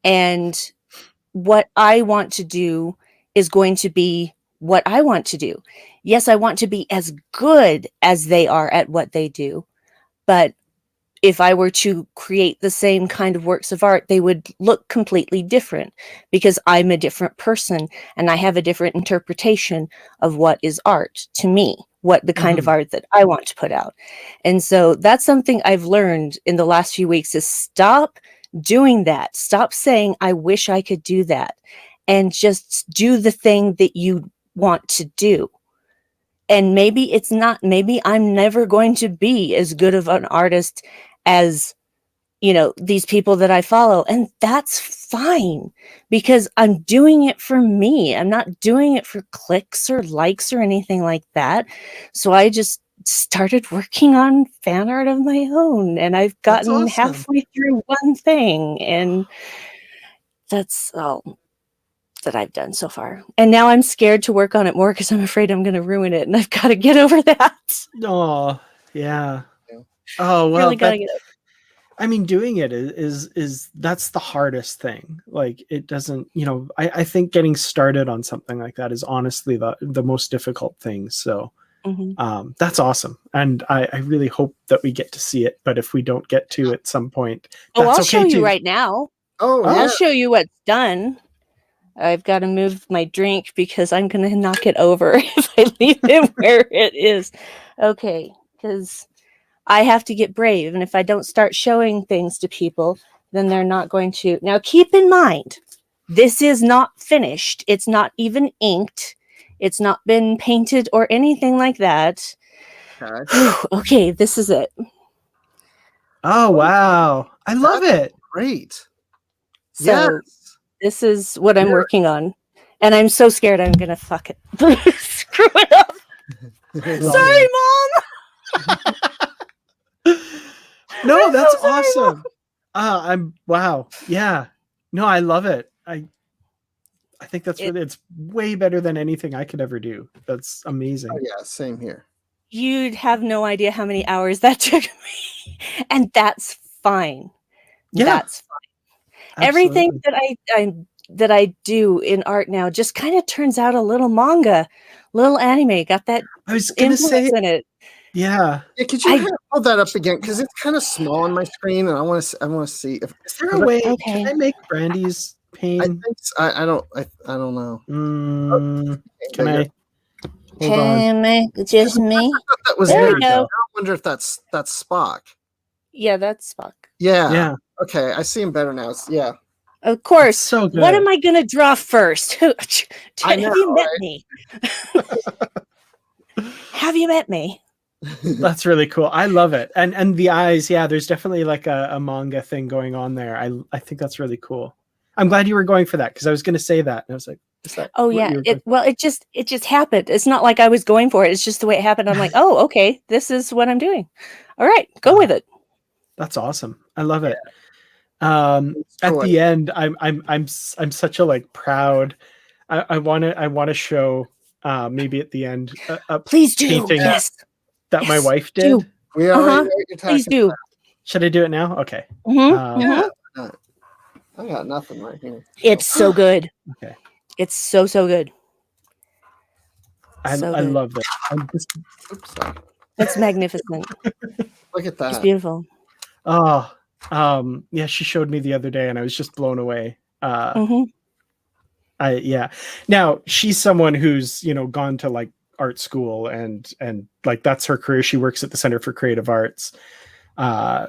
And what I want to do is going to be what I want to do. Yes, I want to be as good as they are at what they do. But if I were to create the same kind of works of art, they would look completely different, because I'm a different person and I have a different interpretation of what is art to me, what the kind of art that I want to put out. And so that's something I've learned in the last few weeks, is stop doing that. Stop saying, I wish I could do that, and just do the thing that you want to do. And maybe maybe I'm never going to be as good of an artist as, these people that I follow. And that's fine, because I'm doing it for me. I'm not doing it for clicks or likes or anything like that. So I just started working on fan art of my own, and I've gotten halfway through one thing, and that's all that I've done so far. And now I'm scared to work on it more because I'm afraid I'm going to ruin it, and I've got to get over that. Oh, yeah. Oh, well, really got to get over. I mean, doing it is that's the hardest thing. Like, it doesn't, I think getting started on something like that is honestly the most difficult thing. So that's awesome. And I really hope that we get to see it. But if we don't get to at some point, that's I'll show you right now. I'll show you what's done. I've got to move my drink because I'm going to knock it over if I leave it where it is. Okay, because I have to get brave. And if I don't start showing things to people, then they're not going to. Now, keep in mind, this is not finished. It's not even inked. It's not been painted or anything like that. Okay. Okay, this is it. Oh, wow. I love it. Great. So Yes. this is what I'm working on. And I'm so scared I'm going to fuck it. Screw it up. Sorry, Mom. No, that's awesome. Wow. Yeah. No, I love it. I think that's really, it's way better than anything I could ever do. That's amazing. Oh, yeah, same here. You'd have no idea how many hours that took me. And that's fine. Yeah. That's fine. Everything that I do in art now just kind of turns out a little manga, little anime. Got that I was going to say in it. Yeah. Yeah, could you kind of hold that up again? Because it's kind of small on my screen, and I want to see if is there a way. Can I make Brandy's pain? I think I don't know. Can I? Hold on. Can make just me? That was There we there. go. I wonder if that's Spock. Yeah, that's Spock. Yeah. Yeah. Okay, I see him better now. Yeah. Of course. That's so good. What am I gonna draw first? Have you met right? me? Have you met me? That's really cool. I love it. And the eyes, yeah, there's definitely like a manga thing going on there. I think that's really cool. I'm glad you were going for that because I was going to say that. And I was like, is that Oh yeah. It just happened. It's not like I was going for it. It's just the way it happened. I'm like, oh, okay, this is what I'm doing. All right, go with it. That's awesome. I love it. At the end, I'm such a like proud. I want to show maybe at the end a Please do. painting Yes. that my wife did. Do. We already know what you're talking Please do. about. Should I do it now? Okay. Mhm. Yeah. I got nothing right here. It's so good. Okay. It's so good. I good. love that. Oops, sorry. It's magnificent. Look at It's that. beautiful. Oh, yeah, she showed me the other day and I was just blown away. Yeah. Now she's someone who's, gone to like art school and like that's her career. She works at the Center for Creative Arts.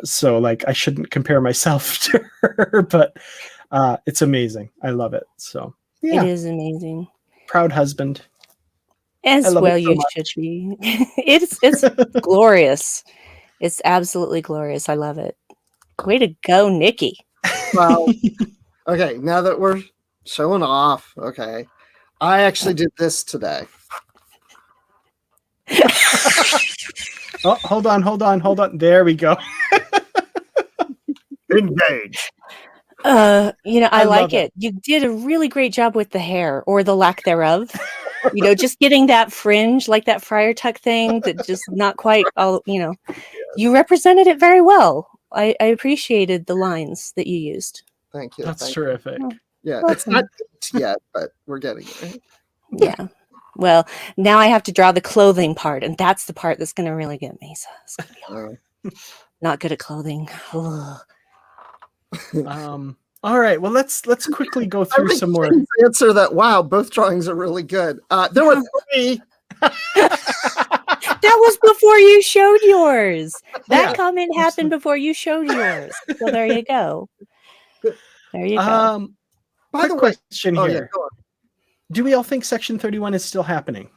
So like I shouldn't compare myself to her, but it's amazing. I love it. So yeah. It is amazing. Proud husband. As well, it so you much. should be. It's glorious. It's absolutely glorious. I love it. Way to go, Nikki. Well, okay, now that we're showing off, okay, I actually did this today. Oh, hold on. There we go. Engage. I like love it. You did a really great job with the hair or the lack thereof. Just getting that fringe, like that friar tuck thing that just not quite all, you represented it very well. I appreciated the lines that you used. Thank you. That's thank terrific. you. Yeah, Welcome. it's not yet, but we're getting it. Right? Yeah. Well, now I have to draw the clothing part, and that's the part that's going to really get me. So it's going to be hard. Not good at clothing. Ugh. All right. Well, let's quickly go through some more. Answer that. Wow, both drawings are really good. There were 3. That was before you showed yours. That comment happened before you showed yours. So there you go. There you go. By the Quick way, question oh, here. yeah, go on. Do we all think Section 31 is still happening?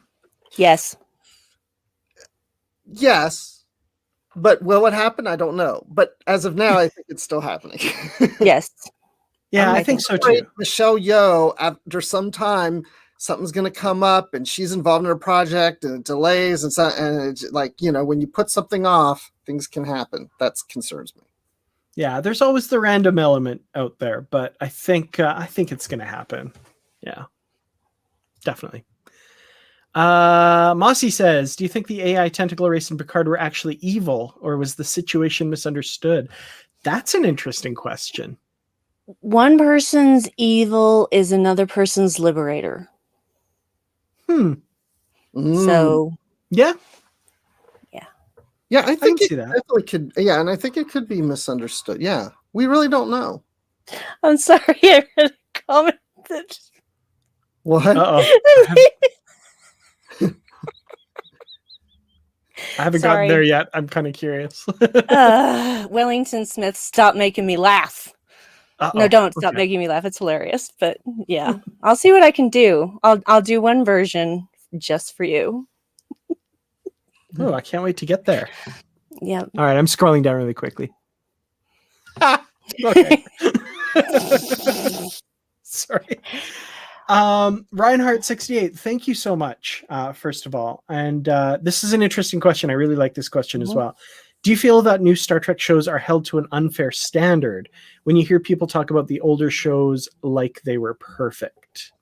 Yes. Yes, but will it happen? I don't know. But as of now, I think it's still happening. Yes. Yeah, I'm I think so Right, too. Michelle Yeoh, after some time, something's going to come up, and she's involved in her project, and it delays, and it's like when you put something off, things can happen. That concerns me. Yeah, there's always the random element out there, but I think it's going to happen. Yeah, definitely. Mossy says, do you think the AI tentacle race in Picard were actually evil, or was the situation misunderstood? That's an interesting question. One person's evil is another person's liberator. So yeah, I think can it see that. definitely could. Yeah, and I think it could be misunderstood. Yeah, we really don't know. I'm sorry, I read a comment that What? I haven't Sorry. gotten there yet. I'm kind of curious. Wellington Smith, stop making me laugh. No, don't stop making me laugh. It's hilarious. But yeah, I'll see what I can do. I'll do one version just for you. Oh, I can't wait to get there. Yeah. All right, I'm scrolling down really quickly. Okay. Sorry. Reinhardt68, thank you so much, first of all. And this is an interesting question. I really like this question as well. Do you feel that new Star Trek shows are held to an unfair standard when you hear people talk about the older shows like they were perfect?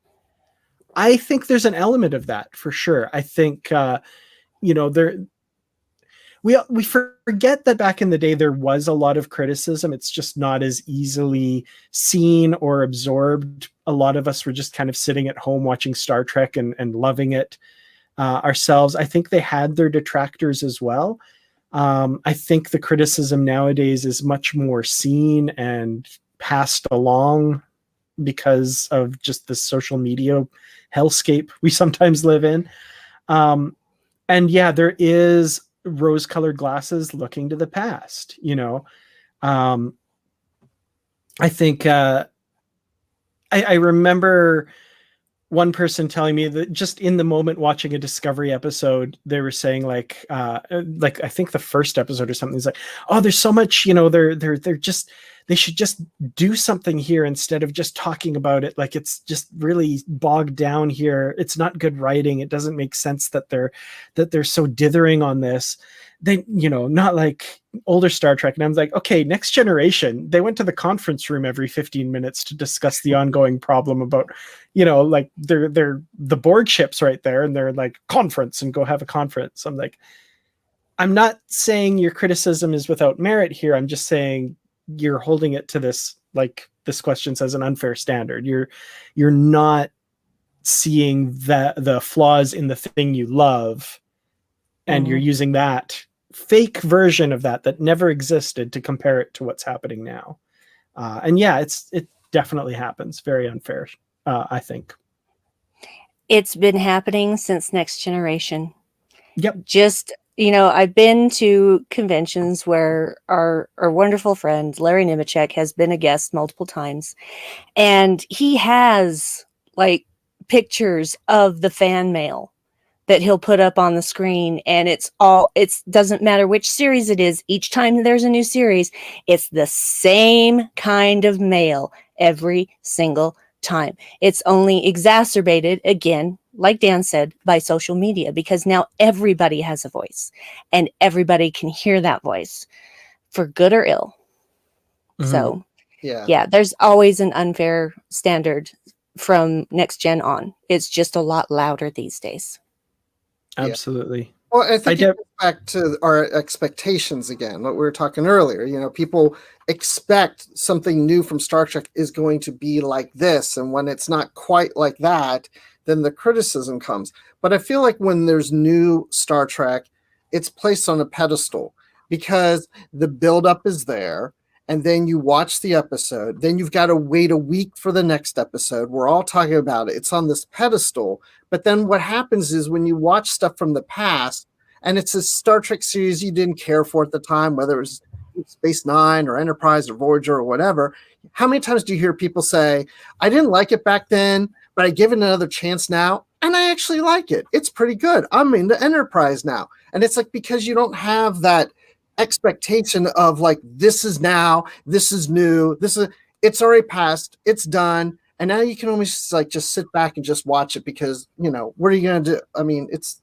I think there's an element of that for sure. I think, we forget that back in the day there was a lot of criticism. It's just not as easily seen or absorbed. A lot of us were just kind of sitting at home watching Star Trek and loving it ourselves. I think they had their detractors as well. I think the criticism nowadays is much more seen and passed along because of just the social media hellscape we sometimes live in. And yeah, there is rose-colored glasses looking to the past, I think I remember one person telling me that just in the moment watching a Discovery episode, they were saying like I think the first episode or something is like, oh, there's so much, they should just do something here instead of just talking about it. Like it's just really bogged down here. It's not good writing. It doesn't make sense that they're so dithering on this. They, not like older Star Trek. And I'm like, okay, Next Generation, they went to the conference room every 15 minutes to discuss the ongoing problem about, like they're the board ships right there. And they're like, conference, and go have a conference. I'm like, I'm not saying your criticism is without merit here. I'm just saying you're holding it to this, like this question says, an unfair standard. You're not seeing the flaws in the thing you love, and you're using that fake version of that never existed to compare it to what's happening now. And yeah, it definitely happens. Very unfair, I think. It's been happening since Next Generation. Yep. Just, I've been to conventions where our wonderful friend Larry Nemechek has been a guest multiple times, and he has like pictures of the fan mail that he'll put up on the screen, and it doesn't matter which series it is. Each time there's a new series, it's the same kind of mail every single time. It's only exacerbated, again, like Dan said, by social media, because now everybody has a voice and everybody can hear that voice, for good or ill. Mm-hmm. So yeah, there's always an unfair standard from Next Gen on. It's just a lot louder these days. Absolutely. Well, I think it goes back to our expectations again, what we were talking earlier. People expect something new from Star Trek is going to be like this. And when it's not quite like that, then the criticism comes. But I feel like when there's new Star Trek, it's placed on a pedestal because the buildup is there. And then you watch the episode. Then you've got to wait a week for the next episode. We're all talking about it. It's on this pedestal. But then what happens is when you watch stuff from the past, and it's a Star Trek series you didn't care for at the time, whether it was Space Nine or Enterprise or Voyager or whatever, how many times do you hear people say, I didn't like it back then, but I give it another chance now, and I actually like it. It's pretty good. I'm into Enterprise now. And it's like because you don't have that expectation of like, this is now, this is new, it's already passed, it's done, and now you can almost like just sit back and just watch it because what are you gonna do? I mean, it's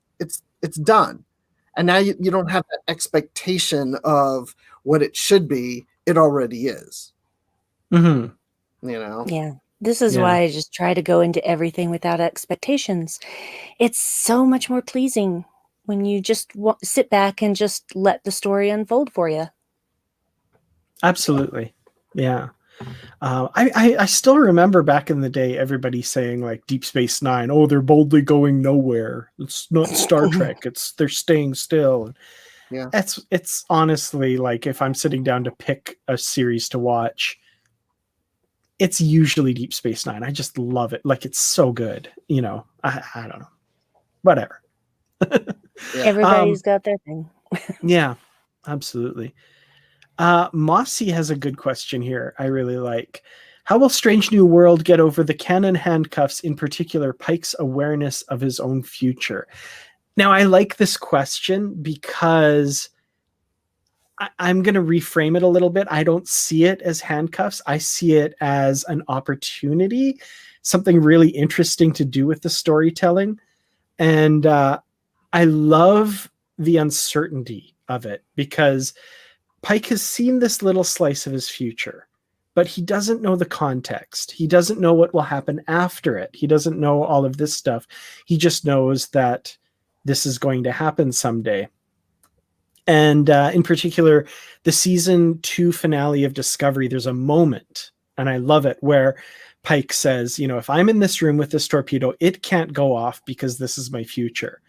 done, and now you don't have that expectation of what it should be. It already is. Yeah, this is why I just try to go into everything without expectations. It's so much more pleasing when you just sit back and just let the story unfold for you. Absolutely. Yeah. I still remember back in the day, everybody saying like Deep Space Nine, oh, they're boldly going nowhere. It's not Star Trek. They're staying still. Yeah. It's honestly like if I'm sitting down to pick a series to watch, it's usually Deep Space Nine. I just love it. Like it's so good. I don't know. Whatever. Everybody's got their thing. Yeah, absolutely. Mossy has a good question here. I really like. How will Strange New World get over the canon handcuffs, in particular Pike's awareness of his own future? Now, I like this question because I'm going to reframe it a little bit. I don't see it as handcuffs. I see it as an opportunity, something really interesting to do with the storytelling. And I love the uncertainty of it because Pike has seen this little slice of his future, but he doesn't know the context. He doesn't know what will happen after it. He doesn't know all of this stuff. He just knows that this is going to happen someday. And in particular, the season 2 finale of Discovery, there's a moment, and I love it, where Pike says, if I'm in this room with this torpedo, it can't go off because this is my future.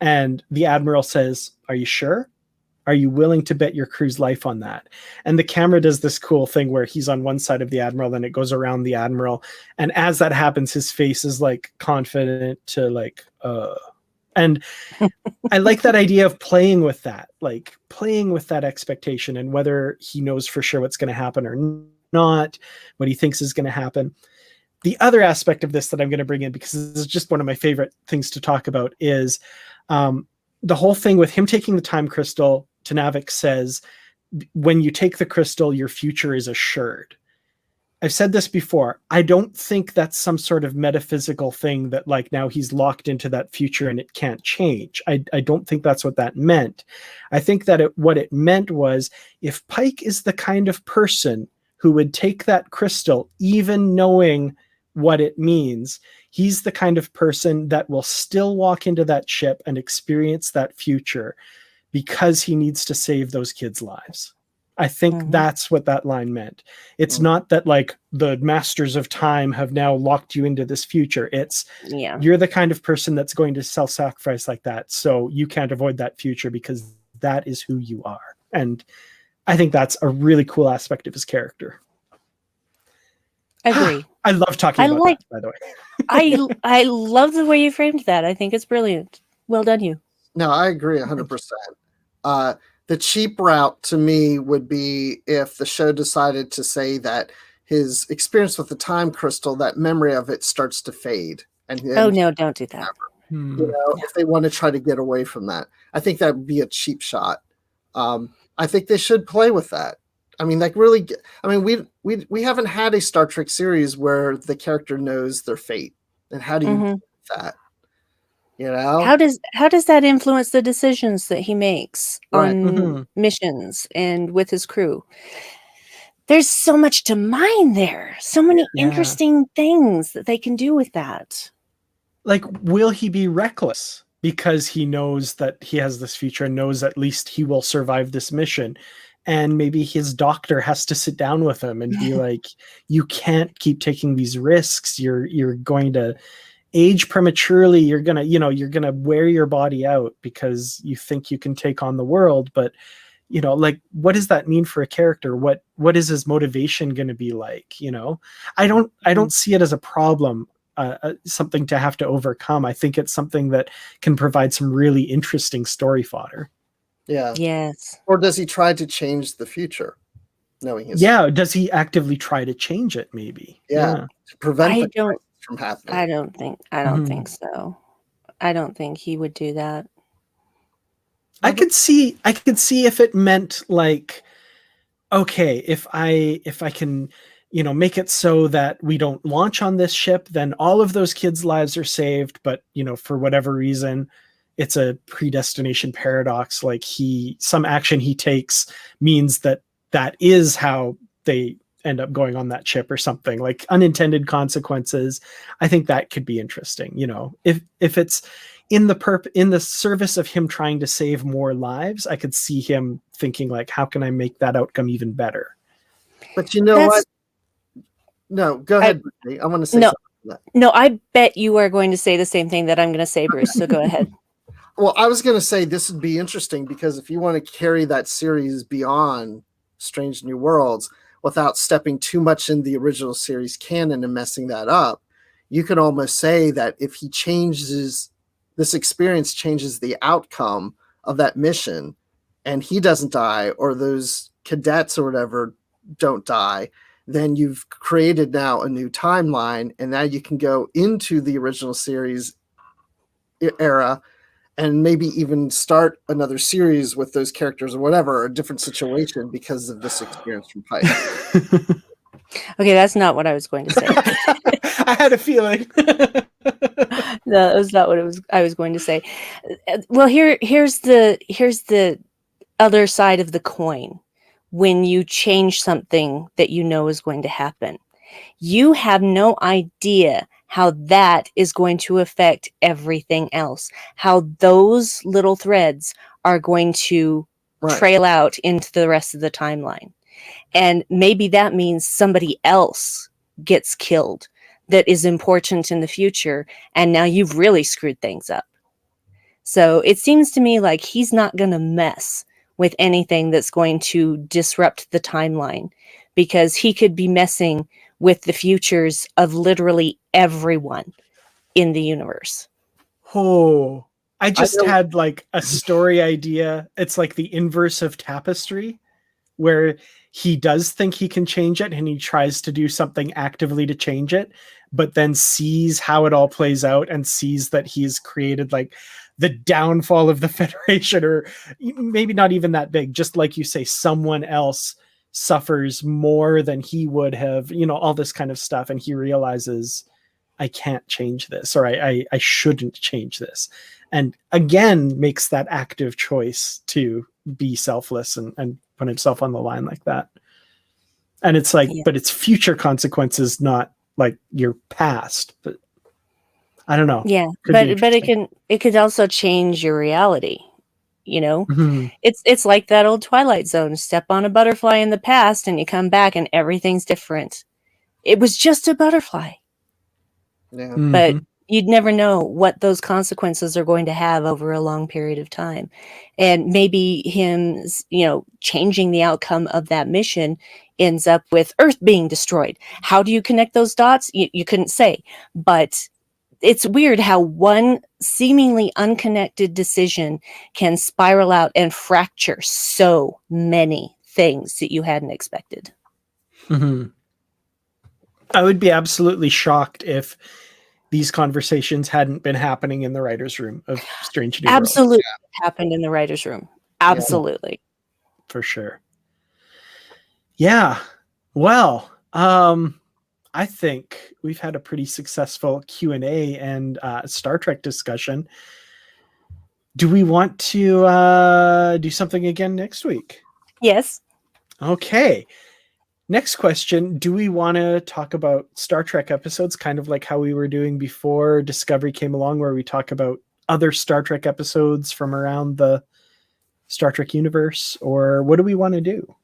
And the Admiral says, are you sure? Are you willing to bet your crew's life on that? And the camera does this cool thing where he's on one side of the Admiral and it goes around the Admiral. And as that happens, his face is like confident to and I like that idea of playing with that expectation and whether he knows for sure what's going to happen or not, what he thinks is going to happen. The other aspect of this that I'm going to bring in, because this is just one of my favorite things to talk about, is the whole thing with him taking the time crystal. Tanavik says, when you take the crystal, your future is assured. I've said this before. I don't think that's some sort of metaphysical thing that now he's locked into that future and it can't change. I don't think that's what that meant. I think that what it meant was, if Pike is the kind of person who would take that crystal, even knowing what it means, he's the kind of person that will still walk into that ship and experience that future because he needs to save those kids' lives. I think that's what that line meant. It's not that the masters of time have now locked you into this future. It's you're the kind of person that's going to self-sacrifice like that. So you can't avoid that future because that is who you are. And I think that's a really cool aspect of his character. Agree. I love talking about that, by the way. I love the way you framed that. I think it's brilliant. Well done, you. No, I agree 100%. The cheap route to me would be if the show decided to say that his experience with the time crystal, that memory of it starts to fade. And no, don't do that. If they want to try to get away from that, I think that would be a cheap shot. I think they should play with that. I mean, we haven't had a Star Trek series where the character knows their fate. And how do you do that? How does that influence the decisions that he makes on missions and with his crew? There's so much to mine there. So many interesting things that they can do with that. Will he be reckless because he knows that he has this future and knows at least he will survive this mission? And maybe his doctor has to sit down with him and be like, you can't keep taking these risks. You're going to age prematurely. You're gonna wear your body out because you think you can take on the world. But what does that mean for a character? What is his motivation going to be like? I don't see it as a problem, something to have to overcome. I think it's something that can provide some really interesting story fodder. Yeah. Yes. Or does he try to change the future, knowing his? Yeah. Does he actively try to change it? Maybe. Yeah. To prevent from happening. I don't think so. I don't think he would do that. I could see if it meant okay, if I can, make it so that we don't launch on this ship, then all of those kids' lives are saved. But, for whatever reason, it's a predestination paradox. Some action he takes means that is how they end up going on that ship or something, like unintended consequences. I think that could be interesting. If it's in the service of him trying to save more lives, I could see him thinking how can I make that outcome even better? But what? No, go ahead. I want to say something to that. No, I bet you are going to say the same thing that I'm going to say, Bruce. So go ahead. Well, I was going to say this would be interesting because if you want to carry that series beyond Strange New Worlds without stepping too much in the original series canon and messing that up, you could almost say that if he changes, this experience changes the outcome of that mission and he doesn't die, or those cadets or whatever don't die, then you've created now a new timeline, and now you can go into the original series era and maybe even start another series with those characters or whatever, a different situation because of this experience from Pike. Okay, that's not what I was going to say. I had a feeling. No, that was not what I was going to say. Well, here's the other side of the coin. When you change something that you know is going to happen, you have no idea how that is going to affect everything else, how those little threads are going to trail out into the rest of the timeline. And maybe that means somebody else gets killed that is important in the future, and now you've really screwed things up. So it seems to me like he's not going to mess with anything that's going to disrupt the timeline, because he could be messing with the futures of literally everyone in the universe. Oh, I just had like a story idea. It's like the inverse of Tapestry, where he does think he can change it and he tries to do something actively to change it, but then sees how it all plays out and sees that he's created like the downfall of the Federation, or maybe not even that big, just like you say, someone else suffers more than he would have, all this kind of stuff. And he realizes, I can't change this, or I shouldn't change this. And again, makes that active choice to be selfless and put himself on the line like that. And it's like, but it's future consequences, not like your past. But I don't know. Yeah, but it could also change your reality. Mm-hmm. It's like that old Twilight Zone. Step on a butterfly in the past, and you come back, and everything's different. It was just a butterfly. Yeah, but you'd never know what those consequences are going to have over a long period of time. And maybe him, changing the outcome of that mission ends up with Earth being destroyed. How do you connect those dots? You couldn't say, but it's weird how one seemingly unconnected decision can spiral out and fracture so many things that you hadn't expected. Mm-hmm. I would be absolutely shocked if these conversations hadn't been happening in the writer's room of Strange New Worlds. Absolutely happened in the writer's room. Absolutely. Yeah, for sure. Yeah. Well, I think we've had a pretty successful Q&A and Star Trek discussion. Do we want to do something again next week? Yes. Okay. Next question. Do we want to talk about Star Trek episodes, kind of like how we were doing before Discovery came along, where we talk about other Star Trek episodes from around the Star Trek universe? Or what do we want to do?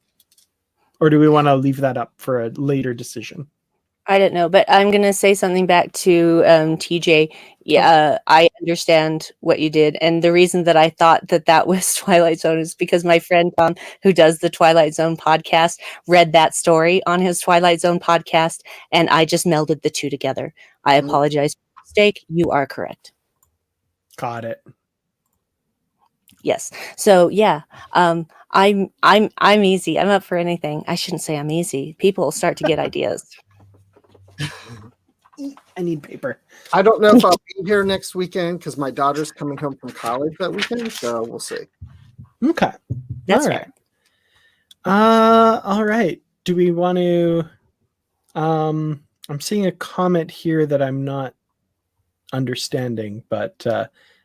Or do we want to leave that up for a later decision? I don't know, but I'm going to say something back to TJ. Yeah, I understand what you did. And the reason that I thought that was Twilight Zone is because my friend Tom, who does the Twilight Zone podcast, read that story on his Twilight Zone podcast, and I just melded the two together. I apologize for the mistake. You are correct. Got it. Yes. So yeah, I'm easy. I'm up for anything. I shouldn't say I'm easy. People will start to get ideas. I need paper. I don't know if I'll be here next weekend because my daughter's coming home from college that weekend, so we'll see. Okay. That's all right. All right. Do we want to I'm seeing a comment here that I'm not understanding, but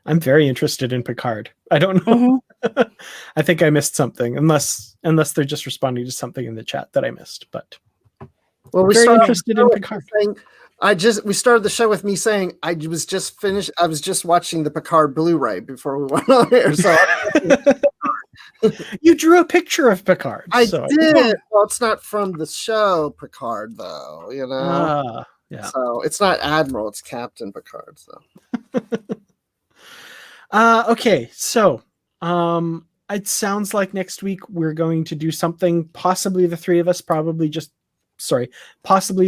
I'm very interested in Picard. I don't know. Mm-hmm. I think I missed something, unless they're just responding to something in the chat that I missed, but well, very interested in Picard. We started the show with me saying I was just watching the Picard Blu-ray before we went on here. So you drew a picture of Picard. I did. Well, it's not from the show Picard, though. Yeah. So it's not Admiral; it's Captain Picard. So. Okay. So, it sounds like next week we're going to do something. Possibly the three of us. Possibly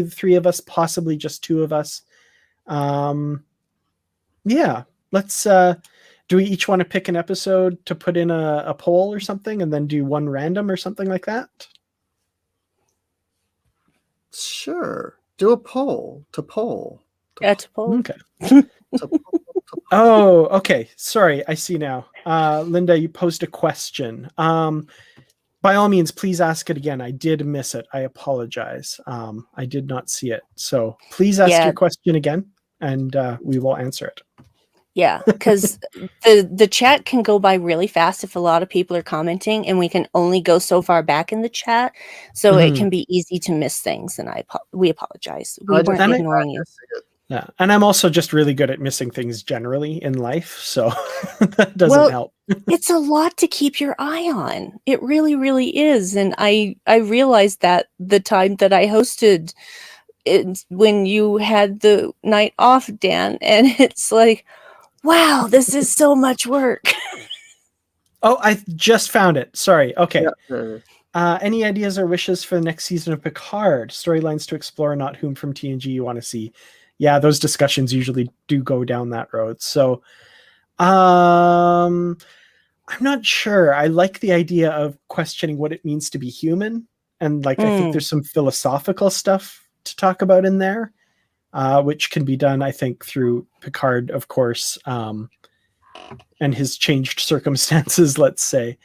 the three of us. Possibly just two of us. Yeah. Let's do we each want to pick an episode to put in a poll or something, and then do one random or something like that? Sure. Do a poll to poll. Yeah, to poll. Okay. To poll. Oh, okay. Sorry, I see now. Linda, you posed a question. By all means, please ask it again. I did miss it. I apologize. I did not see it. So please ask your question again, and we will answer it. Yeah, because the chat can go by really fast if a lot of people are commenting, and we can only go so far back in the chat, so it can be easy to miss things. And we apologize. We weren't ignoring you. Yeah, and I'm also just really good at missing things generally in life, so that doesn't help. It's a lot to keep your eye on. It really, really is. And I realized that the time that I hosted when you had the night off, Dan, and it's like, wow, this is so much work. Oh, I just found it. Sorry. Okay. Yeah. Any ideas or wishes for the next season of Picard? Storylines to explore, not whom from TNG you want to see. Yeah, those discussions usually do go down that road. So I'm not sure. I like the idea of questioning what it means to be human. And I think there's some philosophical stuff to talk about in there, which can be done, I think, through Picard, of course, and his changed circumstances, let's say.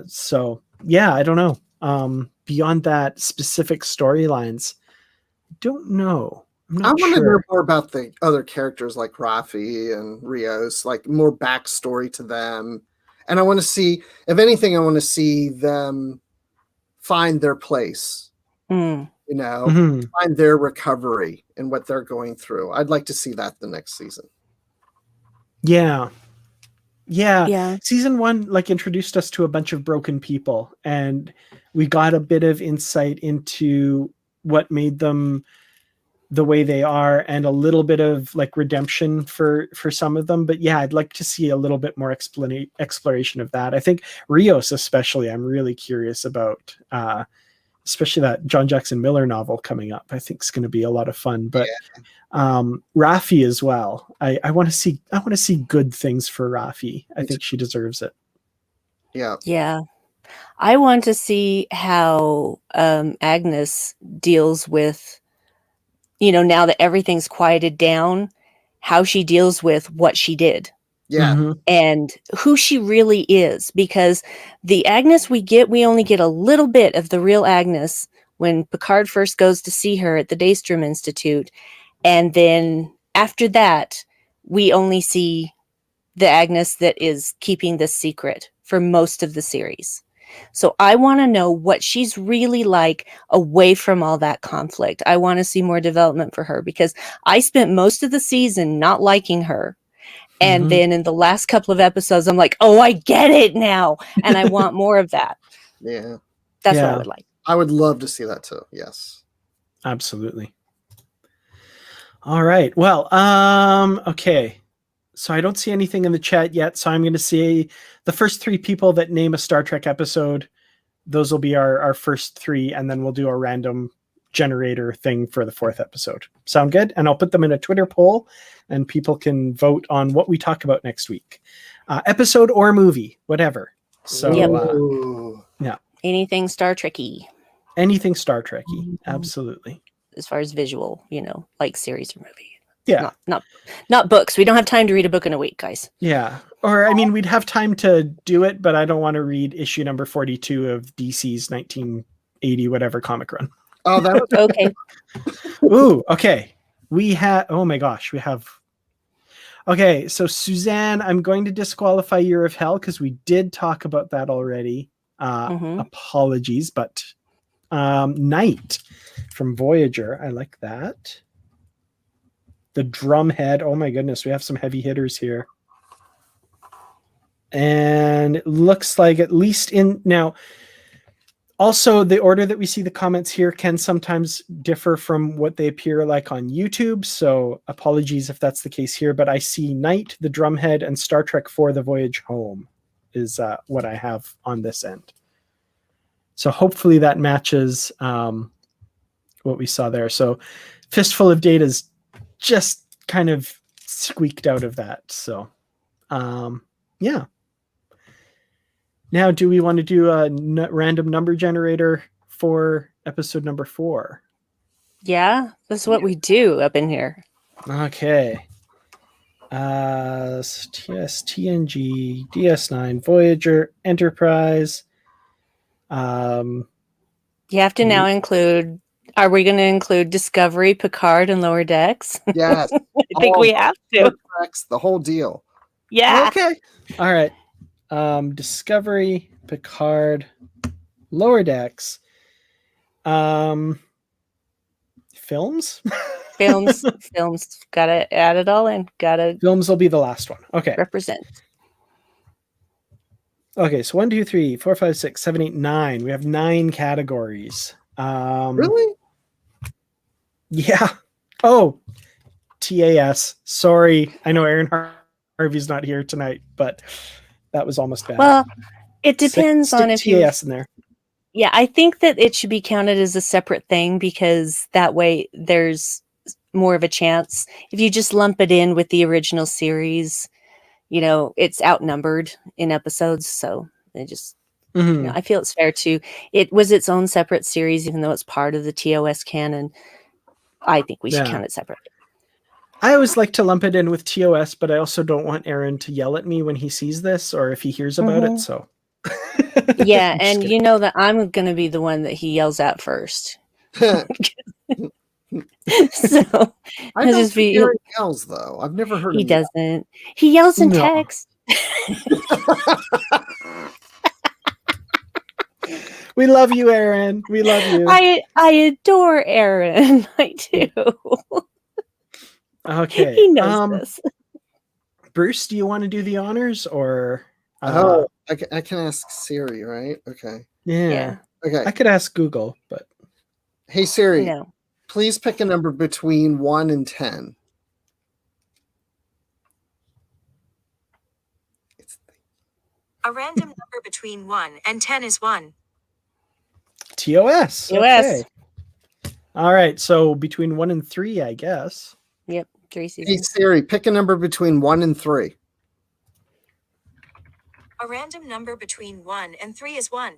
So, yeah, I don't know. Beyond that, specific storylines, don't know. I want to hear more about the other characters like Rafi and Rios, like more backstory to them. And I want to see, if anything, I want to see them find their place, find their recovery and what they're going through. I'd like to see that the next season. Yeah. Season 1 introduced us to a bunch of broken people, and we got a bit of insight into what made them the way they are, and a little bit of redemption for some of them. But yeah, I'd like to see a little bit more exploration of that. I think Rios especially, I'm really curious about, especially that John Jackson Miller novel coming up. I think it's going to be a lot of fun. But Rafi as well. I want to see good things for Rafi. I think she deserves it. Yeah. I want to see how Agnes deals with, now that everything's quieted down, how she deals with what she did. Yeah. And who she really is. Because the Agnes we only get a little bit of the real Agnes when Picard first goes to see her at the Daystrom Institute. And then after that, we only see the Agnes that is keeping this secret for most of the series. So I want to know what she's really like away from all that conflict. I want to see more development for her, because I spent most of the season not liking her. And then in the last couple of episodes, I'm like, oh, I get it now. And I want more of that. Yeah. That's what I would like. I would love to see that too. Yes. Absolutely. All right. Well, okay. So I don't see anything in the chat yet. So I'm going to say the first 3 people that name a Star Trek episode, those will be our first 3. And then we'll do a random generator thing for the 4th episode. Sound good? And I'll put them in a Twitter poll, and people can vote on what we talk about next week. Episode or movie, whatever. So yeah. Anything Star Trek-y. Anything Star Trek-y. Absolutely. As far as visual, like series or movie. Yeah. Not books. We don't have time to read a book in a week, guys. Yeah. Or, we'd have time to do it, but I don't want to read issue number 42 of DC's 1980 whatever comic run. Oh, that was okay. Ooh, okay. We have, oh my gosh, we have. Okay, so Suzanne, I'm going to disqualify Year of Hell because we did talk about that already. Apologies, but Night from Voyager, I like that. The Drumhead, oh my goodness, we have some heavy hitters here. And it looks like at least in now. Also, the order that we see the comments here can sometimes differ from what they appear like on YouTube. So apologies if that's the case here, but I see Night, the Drumhead, and Star Trek IV, The Voyage Home is what I have on this end. So hopefully that matches what we saw there. So Fistful of Data's just kind of squeaked out of that. So Yeah. Now, do we want to do a random number generator for episode number 4? Yeah, that's what we do up in here. Okay. TS, TNG, DS9, Voyager, Enterprise. You have to now include. Are we going to include Discovery, Picard, and Lower Decks? Yes. I think we have to. The whole deal. Yeah. Okay. All right. Discovery, Picard, Lower Decks. Films? Films. Gotta add it all in. Gotta Films will be the last one. Okay. represent. Okay, so 1, 2, 3, 4, 5, 6, 7, 8, 9. We have 9 categories. Really? Yeah. Oh, TAS. Sorry. I know Aaron Harvey's not here tonight, but that was almost bad. Well, it depends on if you. TAS in there. Yeah, I think that it should be counted as a separate thing because that way there's more of a chance. If you just lump it in with the original series, it's outnumbered in episodes. So it just, I feel it's fair to. It was its own separate series, even though it's part of the TOS canon. I think we should count it separately. I always like to lump it in with TOS, but I also don't want Aaron to yell at me when he sees this or if he hears about it. So. Yeah, and you know that I'm going to be the one that he yells at first. So I don't think Aaron yells, though. I've never heard he him doesn't. He yells in text. We love you, Aaron. We love you. I adore Aaron. I do. Okay. He knows this. Bruce, do you want to do the honors or? I can ask Siri, right? Okay. Yeah. Okay. I could ask Google, but. Hey Siri, No. please pick a number between 1 and 10. A random number between 1 and 10 is 1. TOS. TOS. Okay. All right. So between 1 and 3, I guess. Yep. 3 Hey seasons. Siri, pick a number between 1 and 3. A random number between 1 and 3 is 1.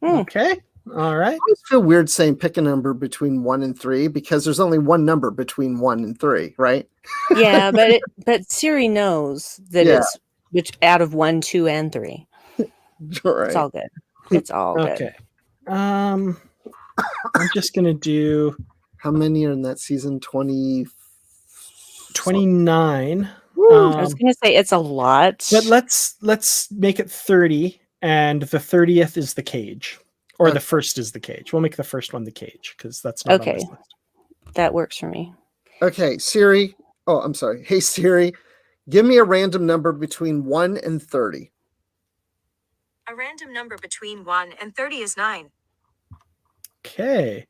Okay. All right. I always feel weird saying pick a number between 1 and 3 because there's only one number between 1 and 3, right? Yeah, but Siri knows that it's which out of 1, 2, and 3. Right. It's all good. It's all good. Okay. I'm just gonna do How many are in that season? 20. 29. I was gonna say it's a lot. But let's make it 30, and the 30th is the cage, or the first is the cage. We'll make the first one the cage because that's not on this list. That works for me. Okay, Siri. Oh, I'm sorry. Hey Siri, give me a random number between 1 and 30. A random number between 1 and 30 is 9. Okay.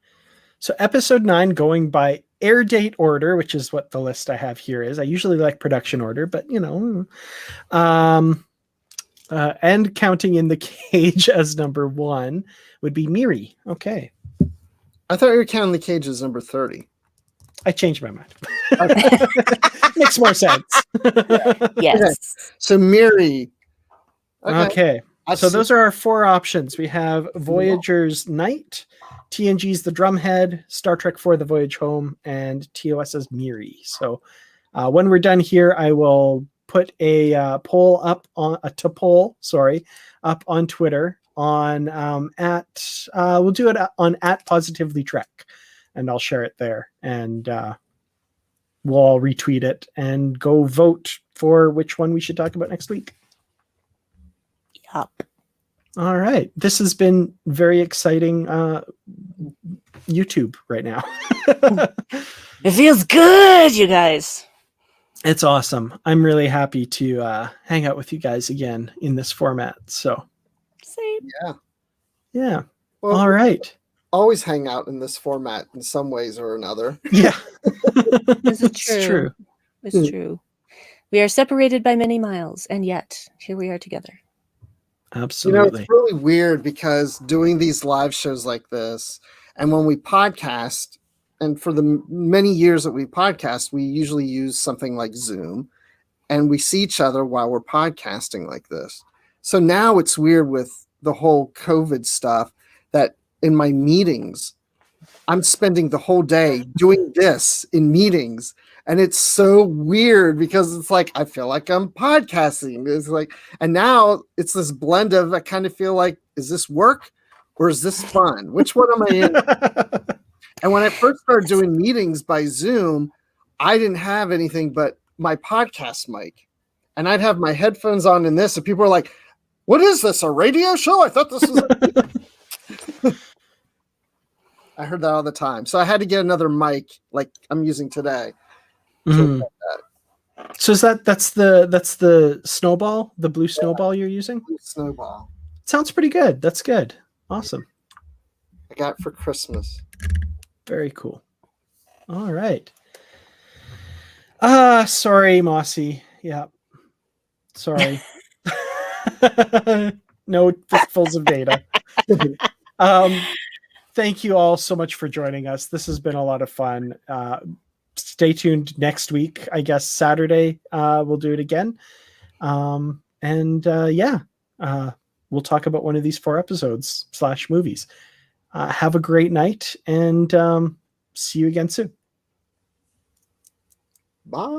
So episode 9 going by air date order, which is what the list I have here is. I usually like production order, but and counting in the cage as number 1 would be Miri. Okay. I thought you were counting the cage as number 30. I changed my mind. Makes more sense. Yes. Okay. So Miri. Okay. So those are our 4 options. We have Voyager's Night, TNG's The Drumhead, Star Trek IV The Voyage Home, and TOS's Miri. So when we're done here, I will put a poll up on up on Twitter on we'll do it on @PositivelyTrek, and I'll share it there, and we'll all retweet it and go vote for which one we should talk about next week. Yup. All right. This has been very exciting YouTube right now. It feels good, you guys. It's awesome. I'm really happy to hang out with you guys again in this format. So, Same. yeah. Well, All right. Always hang out in this format in some ways or another. Yeah. This is It's true. It's true. We are separated by many miles, and yet here we are together. Absolutely. It's really weird because doing these live shows like this, and when we podcast, and for the many years that we podcast, we usually use something like Zoom. and we see each other while we're podcasting like this. So now it's weird with the whole COVID stuff that in my meetings, I'm spending the whole day doing this in meetings. And it's so weird because it's like, I feel like I'm podcasting. It's like, and now it's this blend of, I kind of feel like, is this work or is this fun? Which one am I in? And when I first started doing meetings by Zoom, I didn't have anything but my podcast mic. And I'd have my headphones on in this. And people were like, what is this, a radio show? I thought this was I heard that all the time. So I had to get another mic like I'm using today. Mm. So is that's the snowball, the blue snowball you're using? Blue snowball. Sounds pretty good. That's good. Awesome. I got it for Christmas. Very cool. All right. Sorry, Mossy. Yeah. Sorry. No fistfuls of data. Thank you all so much for joining us. This has been a lot of fun. Stay tuned next week. I guess Saturday we'll do it again. We'll talk about one of these 4 episodes / movies. Have a great night and see you again soon. Bye.